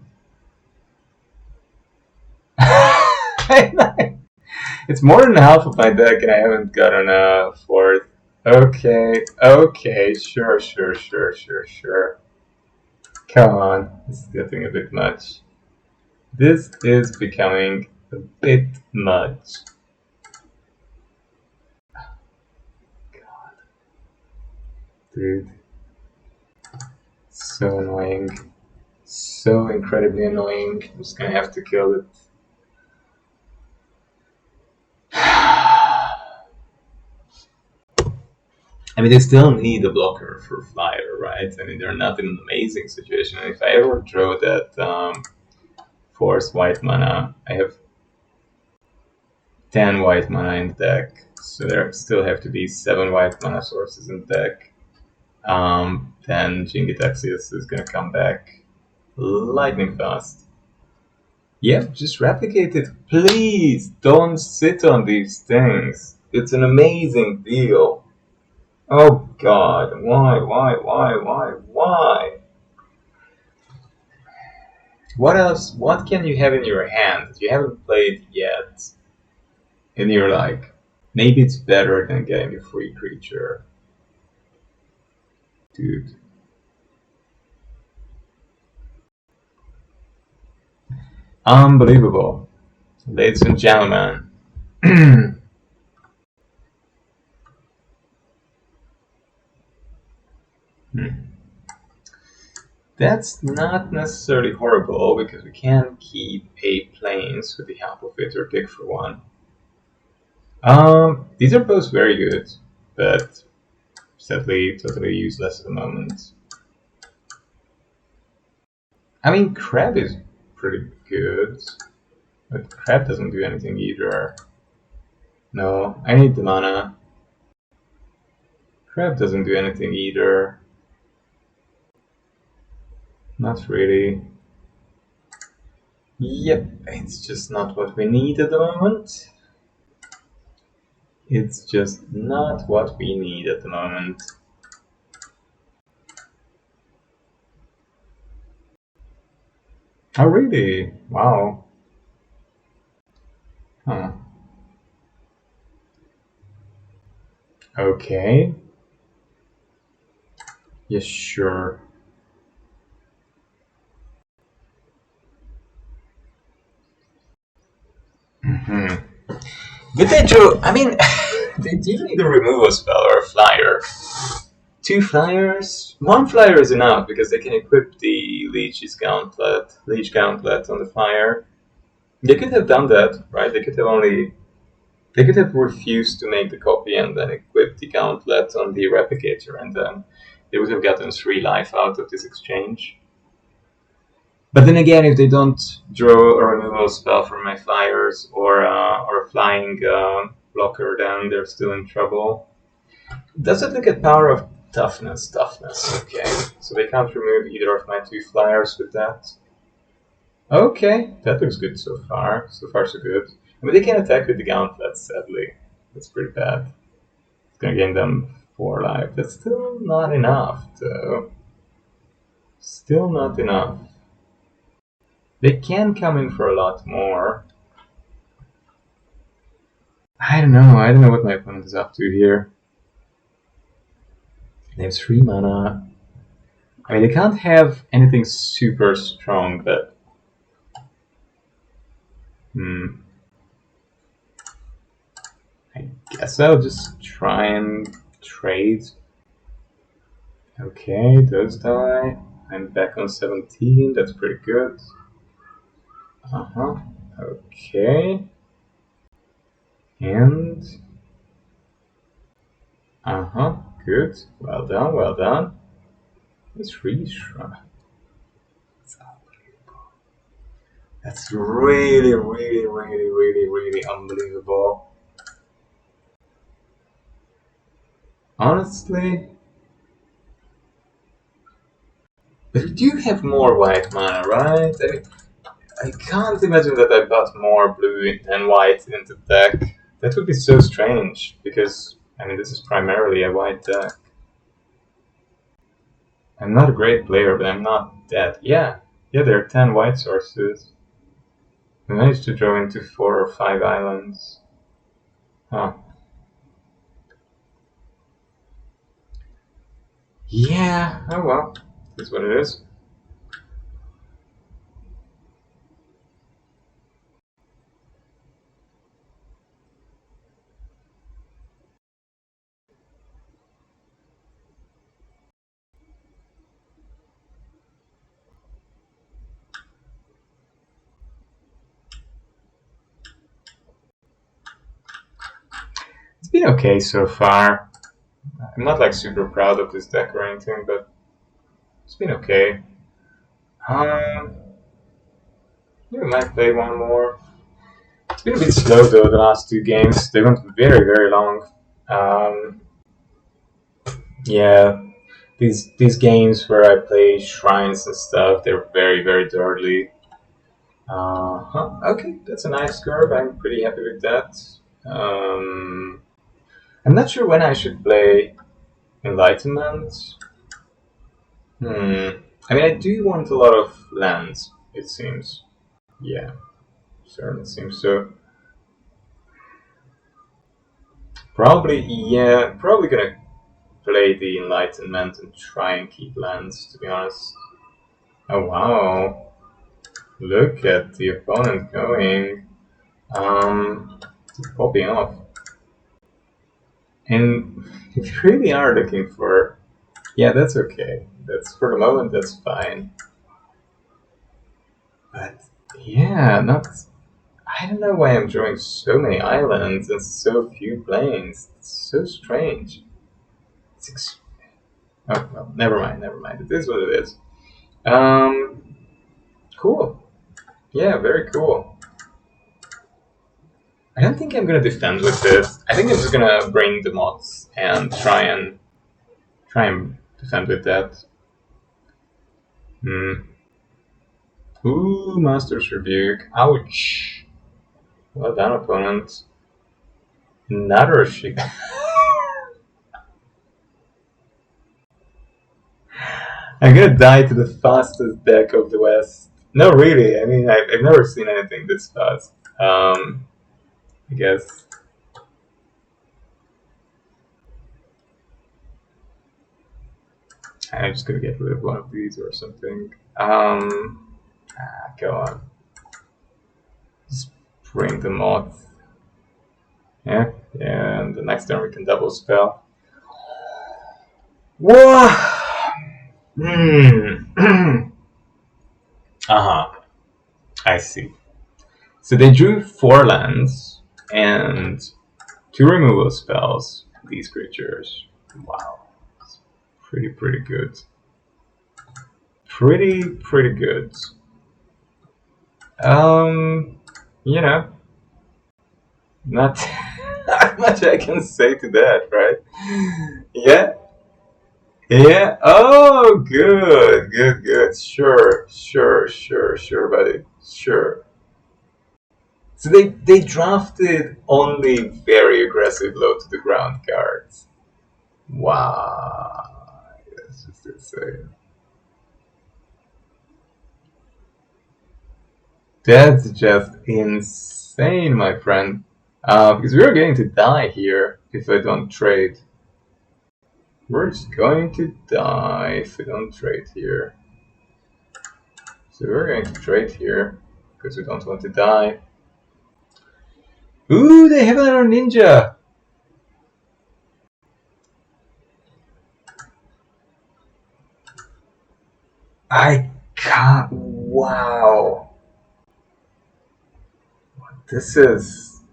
It's more than half of my deck and I haven't gotten a fourth. Okay, sure. Come on, this is getting a bit much. This is becoming a bit much. God. Dude. So annoying. So incredibly annoying. I'm just gonna have to kill it. I mean, they still need a blocker for flyer, right? I mean, they're not in an amazing situation. And if I ever draw that force white mana, I have 10 white mana in the deck, so there still have to be 7 white mana sources in the deck. Then Jingitaxius is gonna come back lightning fast. Yep, just replicate it. Please don't sit on these things. It's an amazing deal. Oh god, why? What else? What can you have in your hand that you haven't played yet? And you're like, maybe it's better than getting a free creature. Dude. Unbelievable. Ladies and gentlemen. That's not necessarily horrible, because we can keep a planes with the help of it or pick for one. These are both very good, but sadly totally useless at the moment. I mean, Crab is pretty good, but Crab doesn't do anything either. No, I need the mana. Crab doesn't do anything either. Not really. Yep, it's just not what we need at the moment. It's just not what we need at the moment. Oh, really? Wow. Huh. Okay. Yes, sure. Did they draw? I mean, they do need a removal spell or a flyer. 2 flyers? 1 flyer is enough, because they can equip the Leech Gauntlet on the flyer. They could have done that, right? They could have refused to make the copy and then equip the Gauntlet on the Replicator, and then They would have gotten 3 life out of this exchange. But then again, if they don't draw a removal spell from my flyers or a flying blocker, then they're still in trouble. Does it look at power of toughness? Toughness, okay. So they can't remove either of my 2 flyers with that. Okay, that looks good so far. So far, so good. I mean, they can attack with the Gauntlet, sadly. That's pretty bad. It's gonna gain them 4 life. That's still not enough, though. Still not enough. They can come in for a lot more. I don't know what my opponent is up to here. They have 3 mana. I mean, they can't have anything super strong, but... I guess I'll just try and trade. Okay, those die. I'm back on 17, that's pretty good. Okay. And... good. Well done, well done. It's really strong. That's unbelievable. That's really, really, really, really, really unbelievable. Honestly... But we do have more white mana, right? I mean, I can't imagine that I bought more blue and white in the deck. That would be so strange, because, I mean, this is primarily a white deck. I'm not a great player, but I'm not dead. Yeah, there are 10 white sources. I managed to draw into 4 or 5 islands. Huh. Yeah, oh well. That's what it is. It's been okay so far. I'm not like super proud of this deck or anything, but it's been okay. We might play one more. It's been a bit slow though the last 2 games. They went very, very long. Yeah, these games where I play shrines and stuff, they're very, very dirty. Okay, that's a nice curve. I'm pretty happy with that. I'm not sure when I should play Enlightenment. I mean, I do want a lot of lands, it seems. Yeah, certainly seems so. Probably gonna play the Enlightenment and try and keep lands, to be honest. Oh wow. Look at the opponent going. Popping off. And if you really are looking for... Yeah, that's okay. That's, for the moment, that's fine. But, yeah, not... I don't know why I'm drawing so many islands and so few planes. It's so strange. It's oh, well, never mind. It is what it is. Cool. Yeah, very cool. I don't think I'm gonna defend with this. I think I'm just gonna bring the mods and try and defend with that. Ooh, Master's Rebuke. Ouch. Well done, opponent. Another shit. I'm gonna die to the fastest deck of the West. No, really. I mean, I've never seen anything this fast. I guess. I'm just gonna get rid of one of these or something. Go on. Just bring the moth. Yeah, and the next turn we can double spell. Whoa! I see. So they drew 4 lands and 2 removal spells. These creatures. Wow. It's Pretty good. Pretty good. You know, not not much I can say to that, right? Yeah, yeah. Oh, good. Sure, buddy. Sure. So they drafted only very aggressive low to the ground cards. Wow, that's just insane. That's just insane, my friend. Because we're going to die here if I don't trade. We're just going to die if we don't trade here. So we're going to trade here because we don't want to die. Ooh, they have another ninja! I can't. Wow. This is.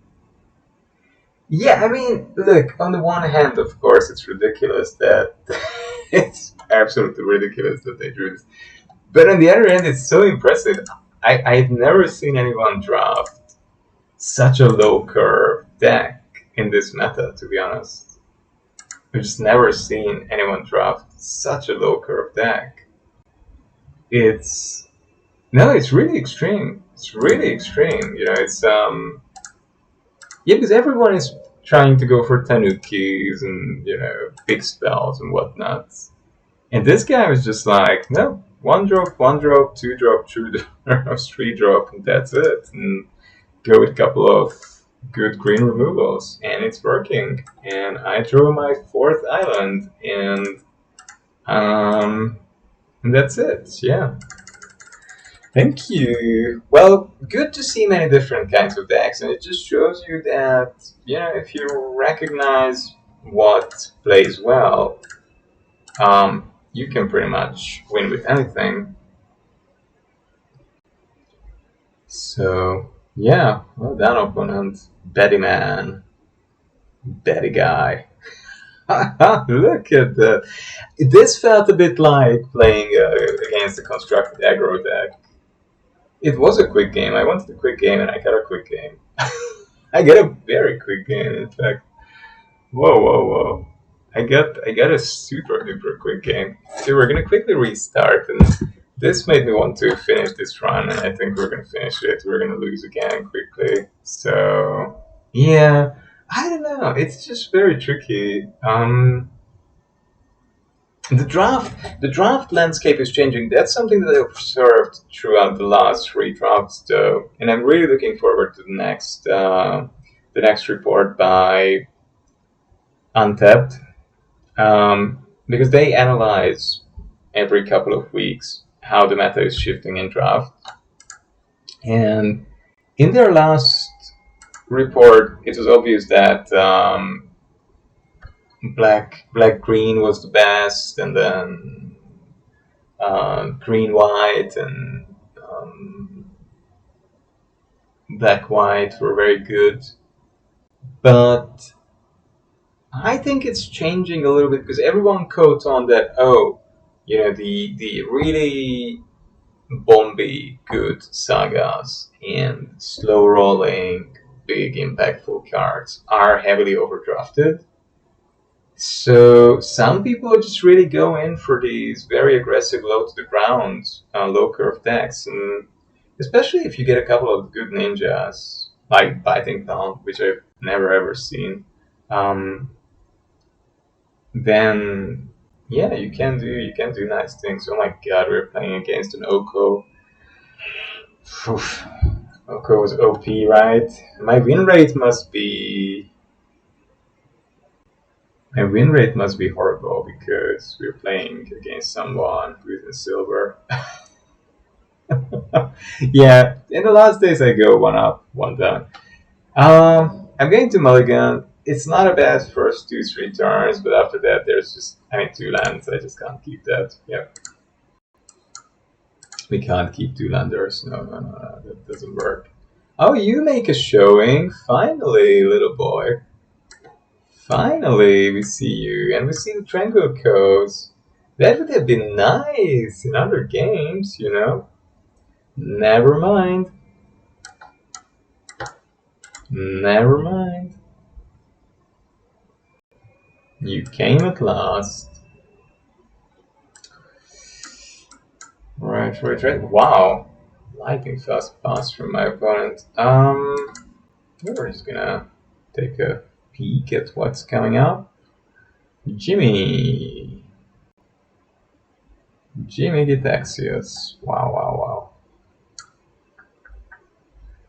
Yeah, I mean, look, on the one hand, of course, it's ridiculous that. It's absolutely ridiculous that they drew this. But on the other hand, it's so impressive. I've never seen anyone draft such a low curve deck in this meta, to be honest. I've just never seen anyone draft such a low curve deck. It's no, it's really extreme. It's really extreme. You know, it's yeah, because everyone is trying to go for tanukis and big spells and whatnot. And this guy was just like, no, one drop, 2 drop, 2 drop, 3 drop, and that's it. And go with a couple of good green removals, and it's working. And I drew my 4th island, and that's it. Yeah. Thank you. Well, good to see many different kinds of decks, and it just shows you that if you recognize what plays well, you can pretty much win with anything. So yeah, well done, opponent. Betty man, Betty guy. Look at that. This felt a bit like playing against a constructed aggro deck. It was a quick game. I wanted a quick game, and I got a quick game. I got a very quick game, in fact. Whoa. I got a super duper quick game. So we're gonna quickly restart, and this made me want to finish this run, and I think we're gonna finish it. We're gonna lose again quickly. So yeah, I don't know. It's just very tricky. The draft landscape is changing. That's something that I observed throughout the last 3 drafts, though, and I'm really looking forward to the next report by Untapped, because they analyze every couple of weeks how the meta is shifting in draft. And in their last report, it was obvious that black green was the best, and then green white and black white were very good. But I think it's changing a little bit because everyone quotes on that. The really bomby good sagas and slow rolling big impactful cards are heavily overdrafted. So some people just really go in for these very aggressive low to the ground, low curve decks, and especially if you get a couple of good ninjas like Biting Thumb, which I've never ever seen, then yeah, you can do nice things. Oh my god, we're playing against an Oko. Oof. Oko is OP, right? My win rate must be horrible because we're playing against someone who's in silver. Yeah, in the last days I go 1 up, 1 down. I'm going to mulligan. It's not a bad first 2-3 turns, but after that there's just 2 lands. I just can't keep that. Yep. We can't keep 2 landers. No, that doesn't work. Oh, you make a showing. Finally, little boy. Finally, we see you, and we see the Tranquil Coast. That would have been nice in other games, you know? Never mind. Never mind. You came at last. Right. Wow. Lightning fast pass from my opponent. We're just gonna take a peek at what's coming up. Jimmy Gitaxius. Wow.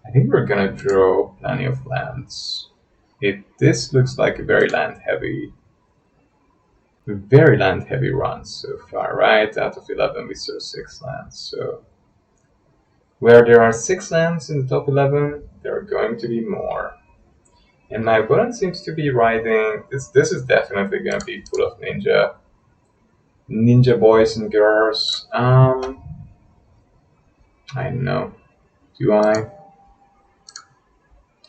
I think we're gonna draw plenty of lands. This looks like a very land heavy run so far, right? Out of 11 we saw 6 lands, so where there are 6 lands in the top 11, there are going to be more. And my opponent seems to be riding, this is definitely going to be full of ninja boys and girls. I don't know, do I?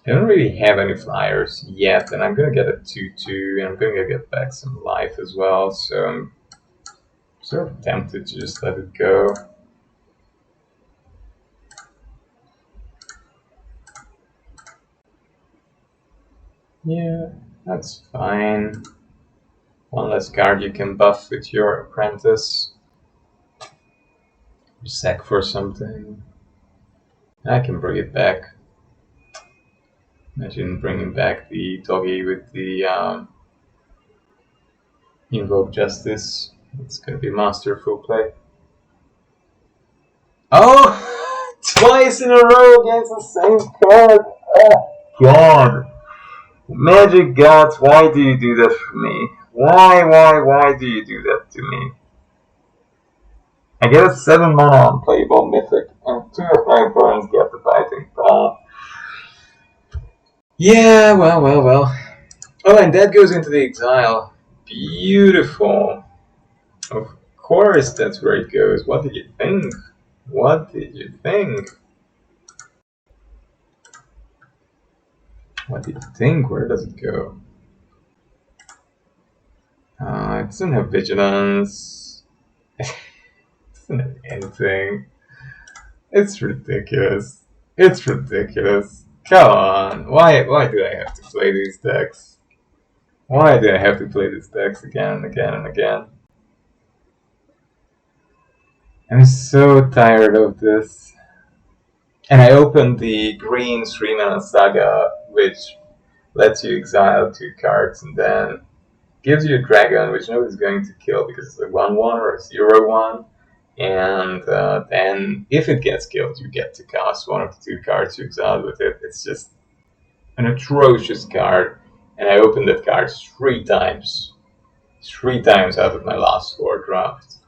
I don't really have any flyers yet, and I'm going to get a 2/2, and I'm going to get back some life as well, so I'm sort of tempted to just let it go. Yeah, that's fine. One less card you can buff with your apprentice. Sack for something. I can bring it back. Imagine bringing back the doggy with the Invoke Justice. It's gonna be masterful play. Oh! Twice in a row against the same card! Oh, God! Magic gods, why do you do that for me? Why do you do that to me? I get a 7 mana unplayable mythic, and 2 of my opponents get the fighting path. Yeah, well. Oh, and that goes into the exile. Beautiful. Of course, that's where it goes. What did you think? What did you think? What did you think? Where does it go? It doesn't have vigilance. It doesn't have anything. It's ridiculous. It's ridiculous. Come on. Why do I have to play these decks? Why do I have to play these decks again and again and again? I'm so tired of this. And I opened the green 3-mana saga, which lets you exile 2 cards and then gives you a dragon, which nobody's going to kill because it's a 1/1 or a 0/1. And then, if it gets killed, you get to cast one of the 2 cards you exiled with it. It's just an atrocious card. And I opened that card 3 times. 3 times out of my last 4 drafts.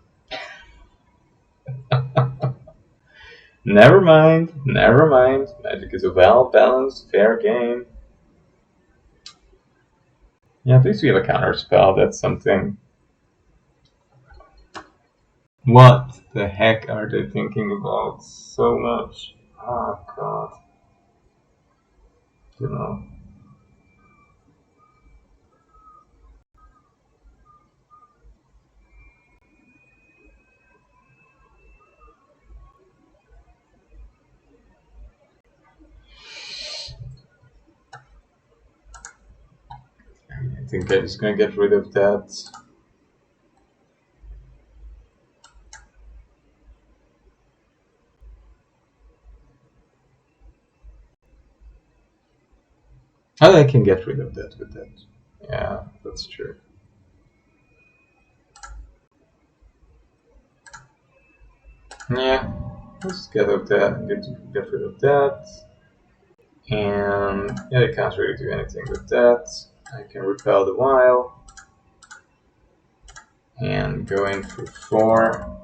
Never mind. Magic is a well-balanced, fair game. Yeah, at least we have a counter spell. That's something. What the heck are they thinking about so much? Oh, God. You know. I think I'm just gonna get rid of that. Oh, I can get rid of that with that. Yeah, that's true. Yeah, let's get rid of that. Get rid of that. And yeah, I can't really do anything with that. I can repel the while. And go in for 4.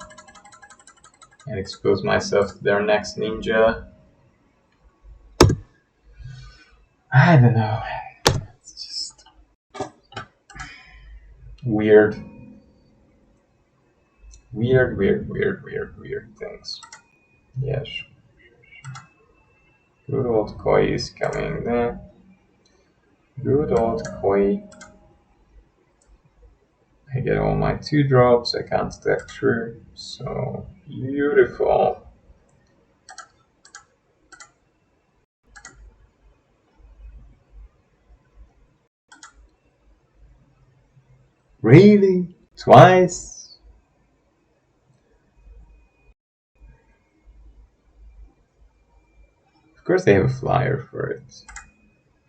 And expose myself to their next ninja. I don't know. It's just weird. Weird things. Yes. Good old Koi is coming there. Good old Koi. I get all my 2-drops, I can't stack through, so beautiful. Really? Twice? Of course they have a flyer for it.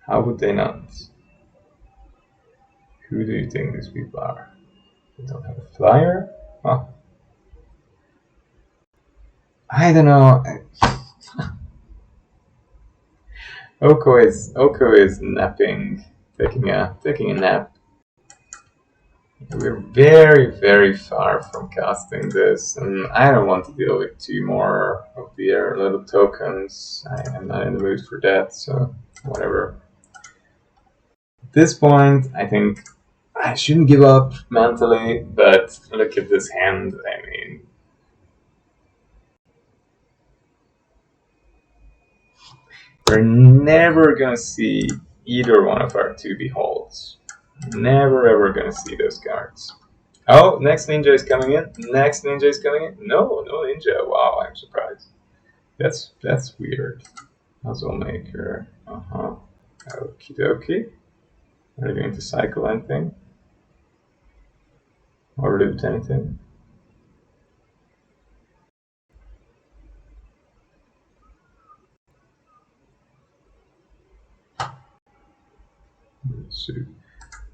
How would they not? Who do you think these people are? They don't have a flyer? Oh. I don't know. Oko is napping, taking a nap. We're very, very far from casting this, and I don't want to deal with 2 more of their little tokens. I am not in the mood for that, so whatever. At this point, I think I shouldn't give up mentally, but look at this hand. I mean, we're never gonna see either one of our 2 beholds. Never ever gonna see those cards. Oh, next ninja is coming in. Next ninja is coming in. No ninja. Wow, I'm surprised. That's weird. Puzzle maker. Okie dokie. Are you going to cycle anything? Or loot anything?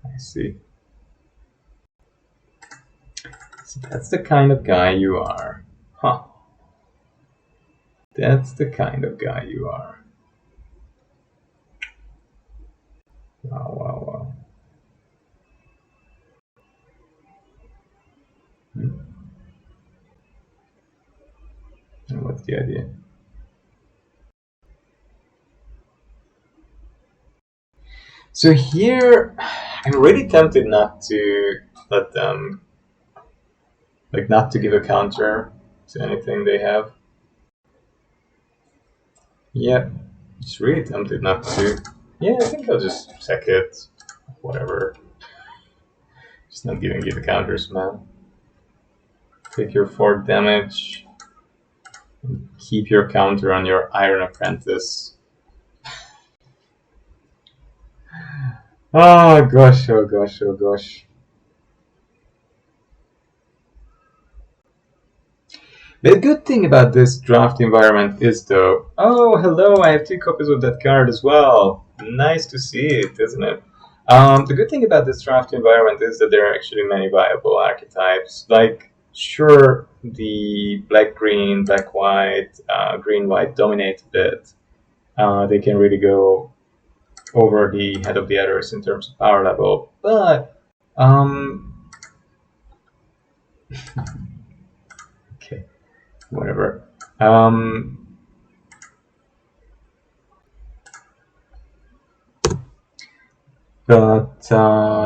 I see. So that's the kind of guy you are. Huh. That's the kind of guy you are. Wow, wow, wow. And what's the idea? So here, I'm really tempted not to let them, like, not to give a counter to anything they have. Yeah, it's really tempted not to. Yeah, I think I'll just check it. Whatever. Just not giving you the counters, man. Take your 4 damage. Keep your counter on your Iron Apprentice. Oh gosh, oh gosh, oh gosh. The good thing about this draft environment is though, oh hello, I have 2 copies of that card as well. Nice to see it, isn't it? The good thing about this draft environment is that there are actually many viable archetypes. Like, sure, the black-green, black-white, green-white dominate a bit. They can really go over the head of the others in terms of power level, but okay, whatever. But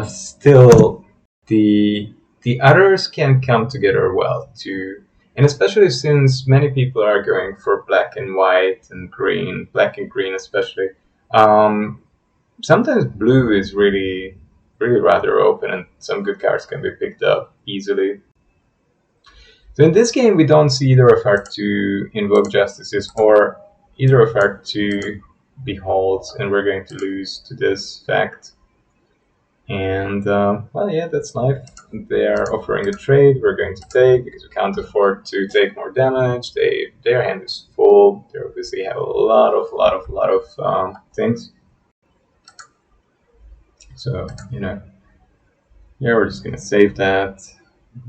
still, the others can come together well too, and especially since many people are going for black and white and green, black and green especially. Sometimes blue is really, really rather open, and some good cards can be picked up easily. So in this game, we don't see either of our 2 Invoke Justices or either of our 2 Beholds, and we're going to lose to this fact. And, well, yeah, that's life. They are offering a trade we're going to take because we can't afford to take more damage. Their hand is full. They obviously have a lot of things. So, you know, yeah, we're just going to save that.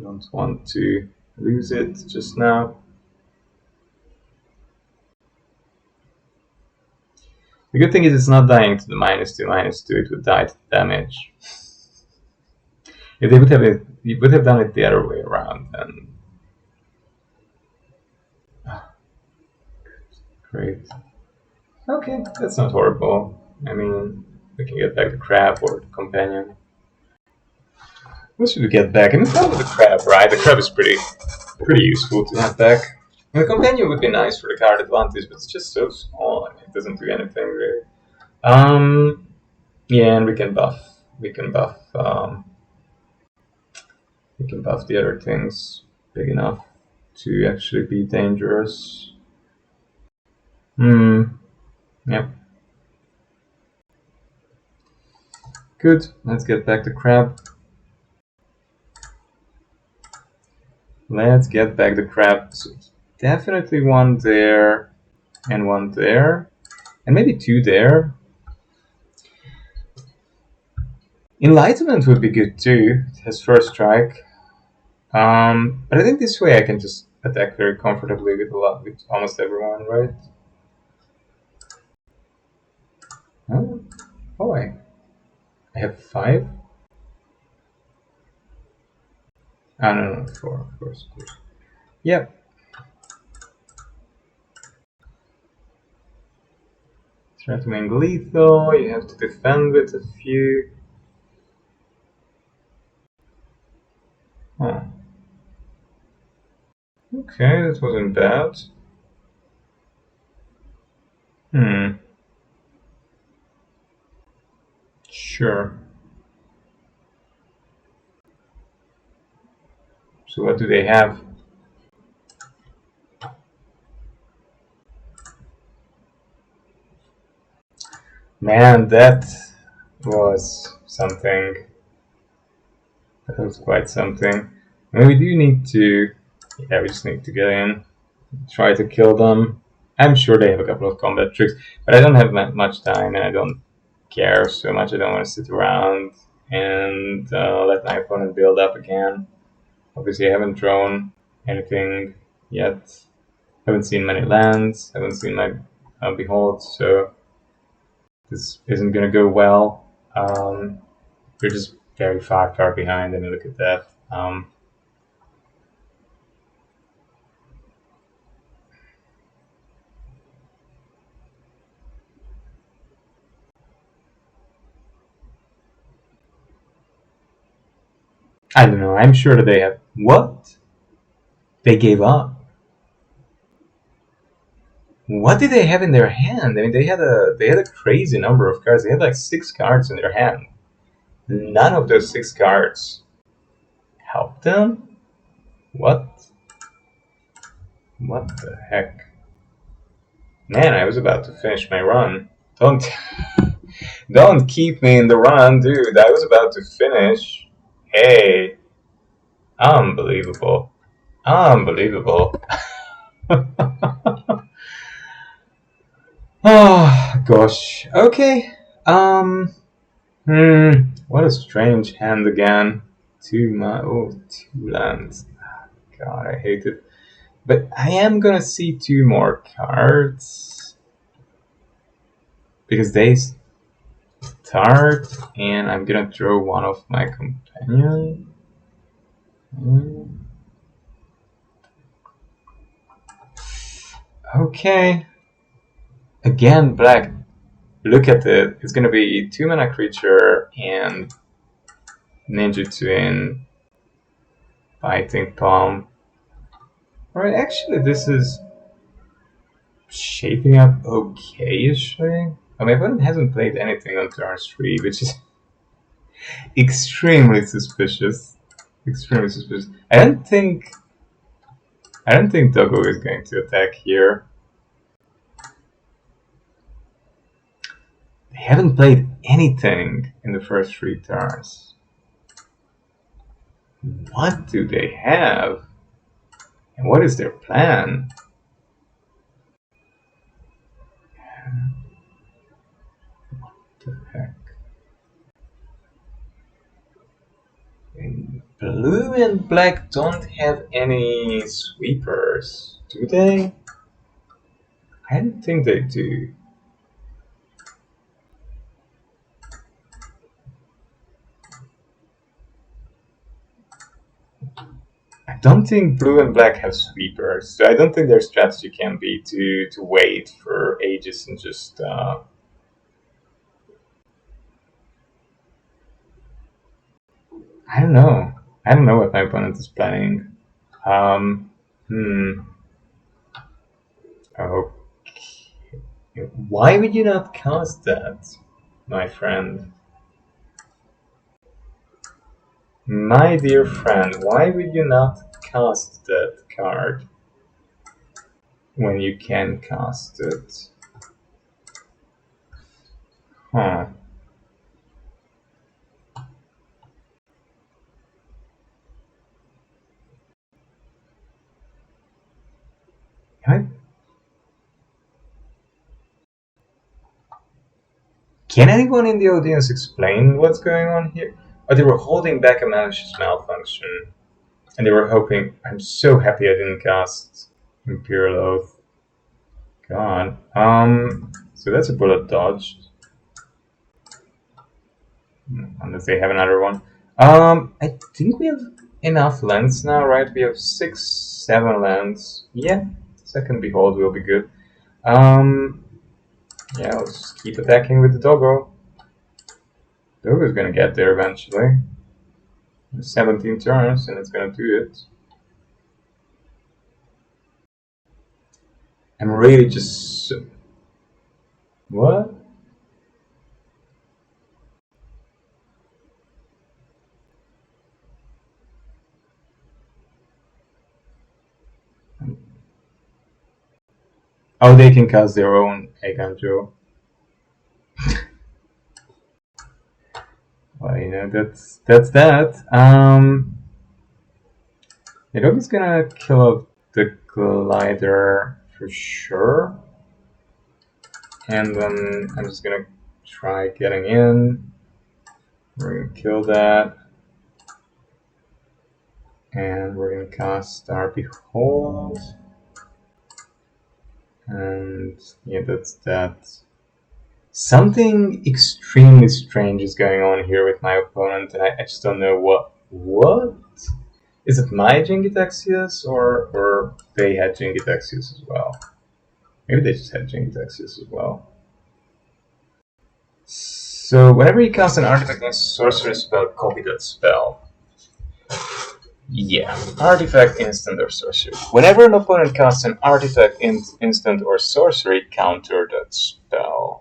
Don't want to lose it just now. The good thing is it's not dying to the -2/-2, it would die to damage. If they would have done it the other way around, then great. Okay, that's not horrible. I mean, we can get back the crab or the companion. What should we get back? I mean, start with the crab, right? The crab is pretty useful to have back. And the companion would be nice for the card advantage, but it's just so small. I mean, it doesn't do anything really. Yeah, and we can buff. He can buff the other things big enough to actually be dangerous. Yep. Good, let's get back to crab. Let's get back to crab. So definitely one there and one there. And maybe two there. Enlightenment would be good too. It has first strike. But I think this way I can just attack very comfortably with almost everyone, right? Oh, I have 5? Ah, no, 4, of course. Yep. Threatening lethal, you have to defend with a few. Oh. Okay, that wasn't bad. Sure. So what do they have? Man, that was something. That was quite something. I mean, we do need to... Yeah, we just need to get in. Try to kill them. I'm sure they have a couple of combat tricks, but I don't have much time and I don't care so much. I don't want to sit around and let my opponent build up again. Obviously, I haven't drawn anything yet. Haven't seen many lands. Haven't seen my behold, so this isn't gonna go well. We're just very far behind. I mean, look at that. I don't know. I'm sure that they have what? They gave up. What did they have in their hand? I mean, they had a crazy number of cards. They had like 6 cards in their hand. None of those 6 cards helped them. What? What the heck? Man, I was about to finish my run. Don't don't keep me in the run, dude. I was about to finish. Hey, unbelievable, unbelievable. Oh gosh. Okay. What a strange hand again. 2 lands. God, I hate it. But I am gonna see 2 more cards because they start, and I'm gonna draw one of my companion. Okay. Again, black. Look at it. It's gonna be 2 mana creature and ninjutsu in biting palm. Alright, actually this is shaping up okay-ishly. I mean, my opponent hasn't played anything on turn 3, which is extremely suspicious. Extremely suspicious. I don't think Doggo is going to attack here. They haven't played anything in the first 3 turns. What do they have? And what is their plan? What the heck? And blue and black don't have any sweepers, do they? I don't think they do. I don't think blue and black have sweepers, so I don't think their strategy can be to wait for ages and just I don't know. I don't know what my opponent is planning. Okay. Why would you not cast that, my friend? My dear friend, why would you not cast that card when you can cast it? Huh. Can anyone in the audience explain what's going on here? Oh, they were holding back a malicious malfunction. And they were hoping. I'm so happy I didn't cast Imperial Oath. God. So that's a bullet dodged. Unless they have another one. I think we have enough lands now, right? We have 6, 7 lands. Yeah, second behold will be good. Yeah, let's just keep attacking with the doggo. Doggo's gonna get there eventually. 17 turns, and it's gonna do it. I'm really just... What? Oh, they can cast their own Eiganjo. Well, you know, that's that. The dog is gonna kill off the glider for sure. And then I'm just gonna try getting in. We're gonna kill that. And we're gonna cast Star Behold. And yeah, that's that. Something extremely strange is going on here with my opponent, and I just don't know what. What? Is it my Jingitaxias, or they had Jingitaxias as well? Maybe they just had Jingitaxias as well. So whenever you cast an artifact against a sorcery spell, copy that spell. Yeah, artifact, instant, or sorcery. Whenever an opponent casts an artifact, instant, or sorcery, counter that spell.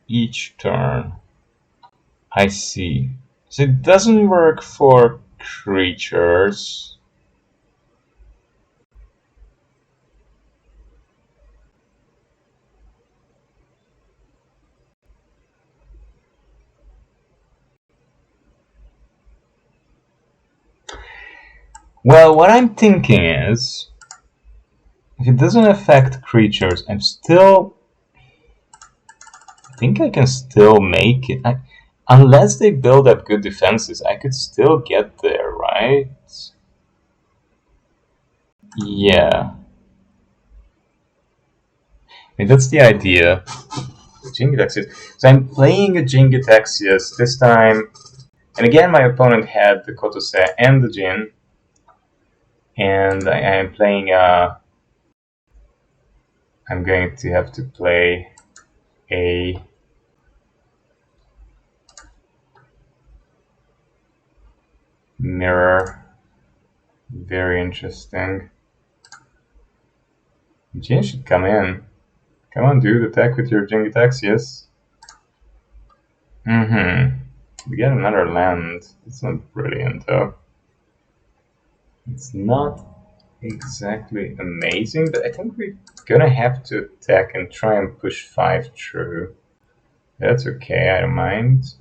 Each turn. I see. So it doesn't work for creatures. Well, what I'm thinking is, if it doesn't affect creatures, I think I can still make it. Unless they build up good defenses, I could still get there, right? Yeah. I mean, that's the idea. Jingitaxias. So I'm playing a Jingitaxias this time. And again, my opponent had the Kotose and the Jin. And I am playing I'm going to have to play a mirror. Very interesting. Jin should come in. Come on, dude, attack with your Jingitaxias. We get another land. It's not brilliant, though. It's not exactly amazing, but I think we're gonna have to attack and try and push 5 through. That's okay, I don't mind.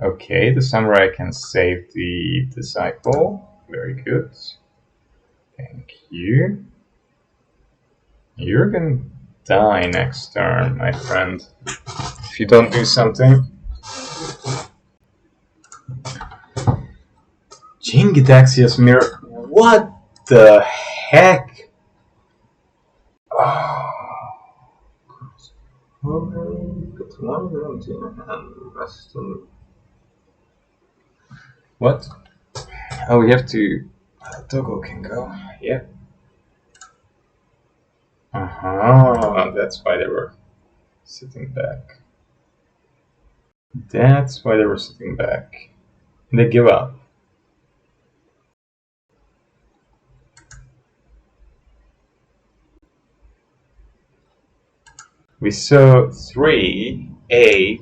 Okay, the samurai can save the disciple. Very good. Thank you. You're gonna die next turn, my friend. If you don't do something. Jingitaxias mirror. What the heck? Oh. What? Oh, we have to. Togo can go. Yep. That's why they were sitting back. That's why they were sitting back. And they give up. We saw 3, 8.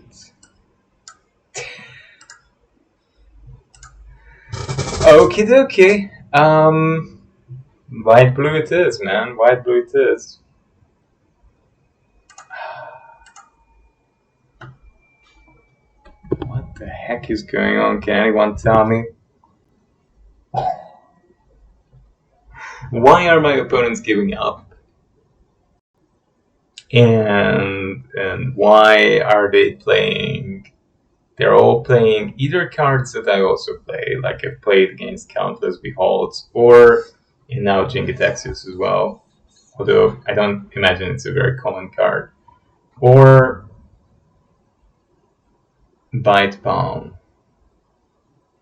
Okie dokie. White blue it is, man. White blue it is. What the heck is going on? Can anyone tell me? Why are my opponents giving up? And why are they playing? They're all playing either cards that I also play, like I've played against Countless Beholds, or in now Jingataxis as well. Although I don't imagine it's a very common card. Or Bite Palm.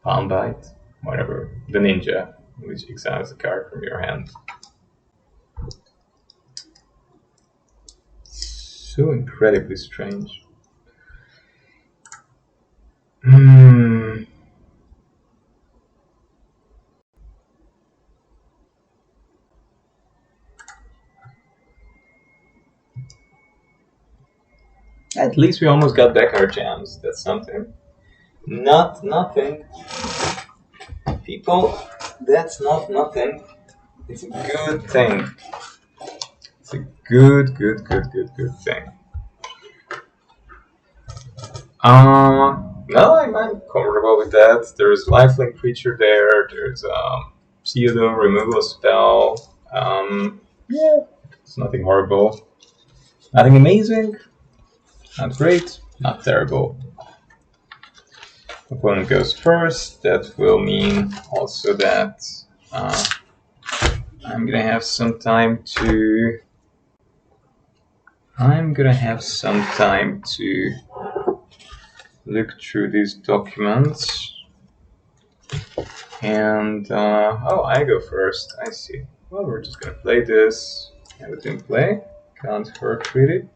Palm Bite? Whatever. The Ninja, which exiles a card from your hand. So incredibly strange. At least we almost got back our jams. That's something. Not nothing. People, that's not nothing. It's a good thing. It's a good thing. No, I'm comfortable with that. There's lifelink creature there. There's pseudo removal spell. Yeah, it's nothing horrible. Nothing amazing. Not great. Not terrible. Opponent goes first. That will mean also that I'm gonna have some time to. Look through these documents. And oh, I go first. I see. Well, we're just gonna play this. Have it in play. Can't hurt really.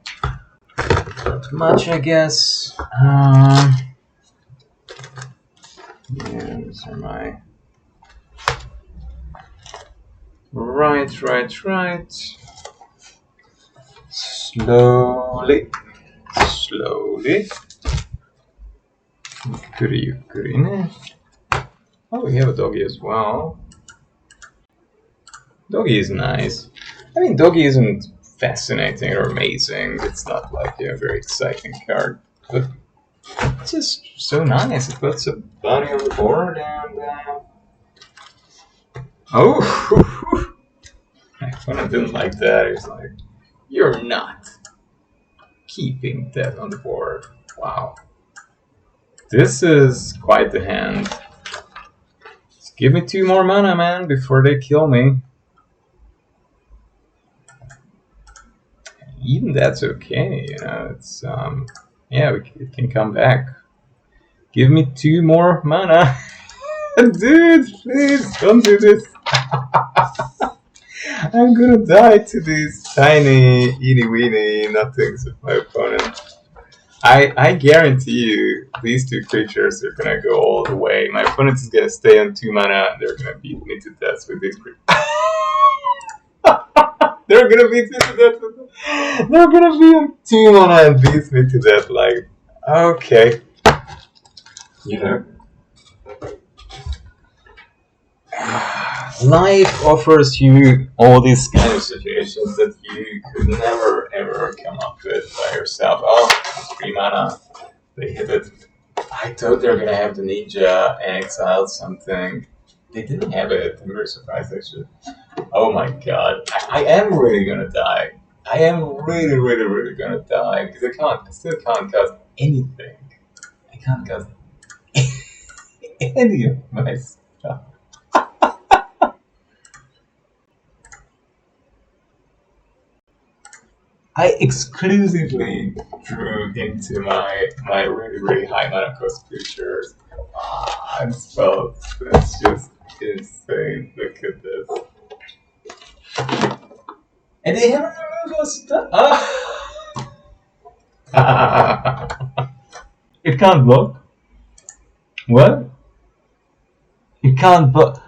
Not much, I guess. Yeah, these are my. Right. Slowly. Goody. Oh, we have a doggy as well. Doggy is nice. I mean, doggy isn't fascinating or amazing. It's not like a very exciting card, but it's just so nice. It puts a bunny on the board and oh, my opponent didn't like that. He's like, "You're not keeping that on the board." Wow, this is quite the hand. Just give me 2 more mana, man, before they kill me. Even that's okay, you know. It's yeah, it can come back. Give me 2 more mana. Dude, please don't do this. I'm gonna die to these tiny, eeny weeny nothings of my opponent. I guarantee you, these 2 creatures are gonna go all the way. My opponent is gonna stay on 2 mana. They're gonna beat me to death with these creatures. They're gonna beat me to death. They're gonna be on 2 mana and beat me to death. Like, okay, you know. Life offers you all these kind of situations that you could never ever come up with by yourself. Oh, 3 mana, they hit it. I thought they were gonna have the ninja and exile something. They didn't have it. I'm very surprised actually. Oh my god, I am really gonna die. I am really gonna die because I still can't cast anything. I can't cast any of my stuff. I exclusively drew into my really high mana cost creatures. And spells. That's just insane. Look at this. And they haven't removed stuff. It can't block. What? It can't block.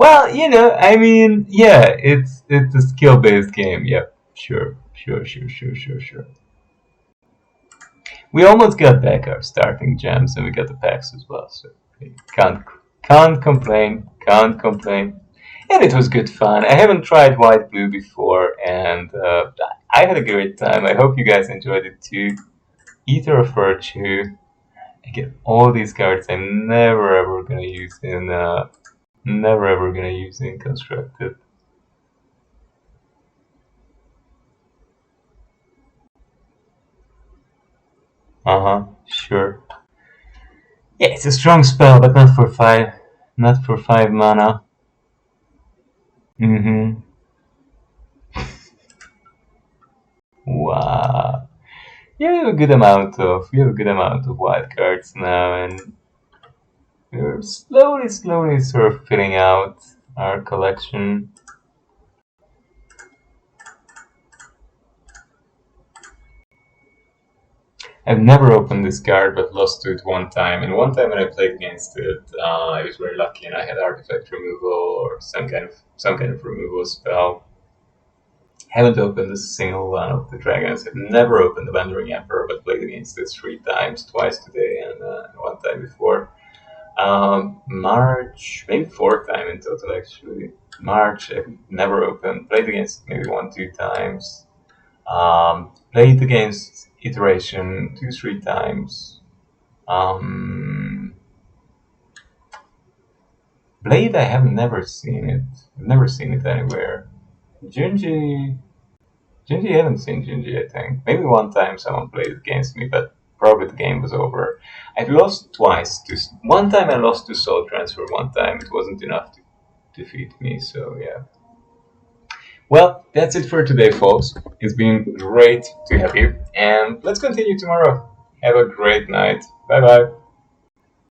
Well, I mean, yeah, it's a skill-based game. Yep, sure, sure, sure, sure, sure, sure. We almost got back our starting gems, and we got the packs as well. So can't can't complain, can't complain. And it was good fun. I haven't tried white blue before, and I had a great time. I hope you guys enjoyed it too. Ether of Virtue. I get all these cards I'm never ever gonna use in constructed. Sure. Yeah, it's a strong spell, but not for 5 mana. Mm-hmm. Wow. Yeah, we have a good amount of white cards now, and we're slowly sort of filling out our collection. I've never opened this card, but lost to it one time. And one time when I played against it, I was very lucky, and I had artifact removal or some kind of removal spell. Haven't opened a single one of the dragons. I've never opened the Wandering Emperor, but played against it 3 times, twice today and one time before. March, maybe 4th time in total actually. March, I've never opened. Played against maybe 1, 2 times. Played against Iteration 2, 3 times. Um, Blade, I have never seen it. I've never seen it anywhere. Junji, Junji, I haven't seen Junji, I think. Maybe one time someone played it against me, but probably the game was over. I've lost twice. One time I lost to Soul Transfer, one time it wasn't enough to defeat me, so yeah. Well, that's it for today, folks. It's been great to have you, and let's continue tomorrow. Have a great night. Bye bye.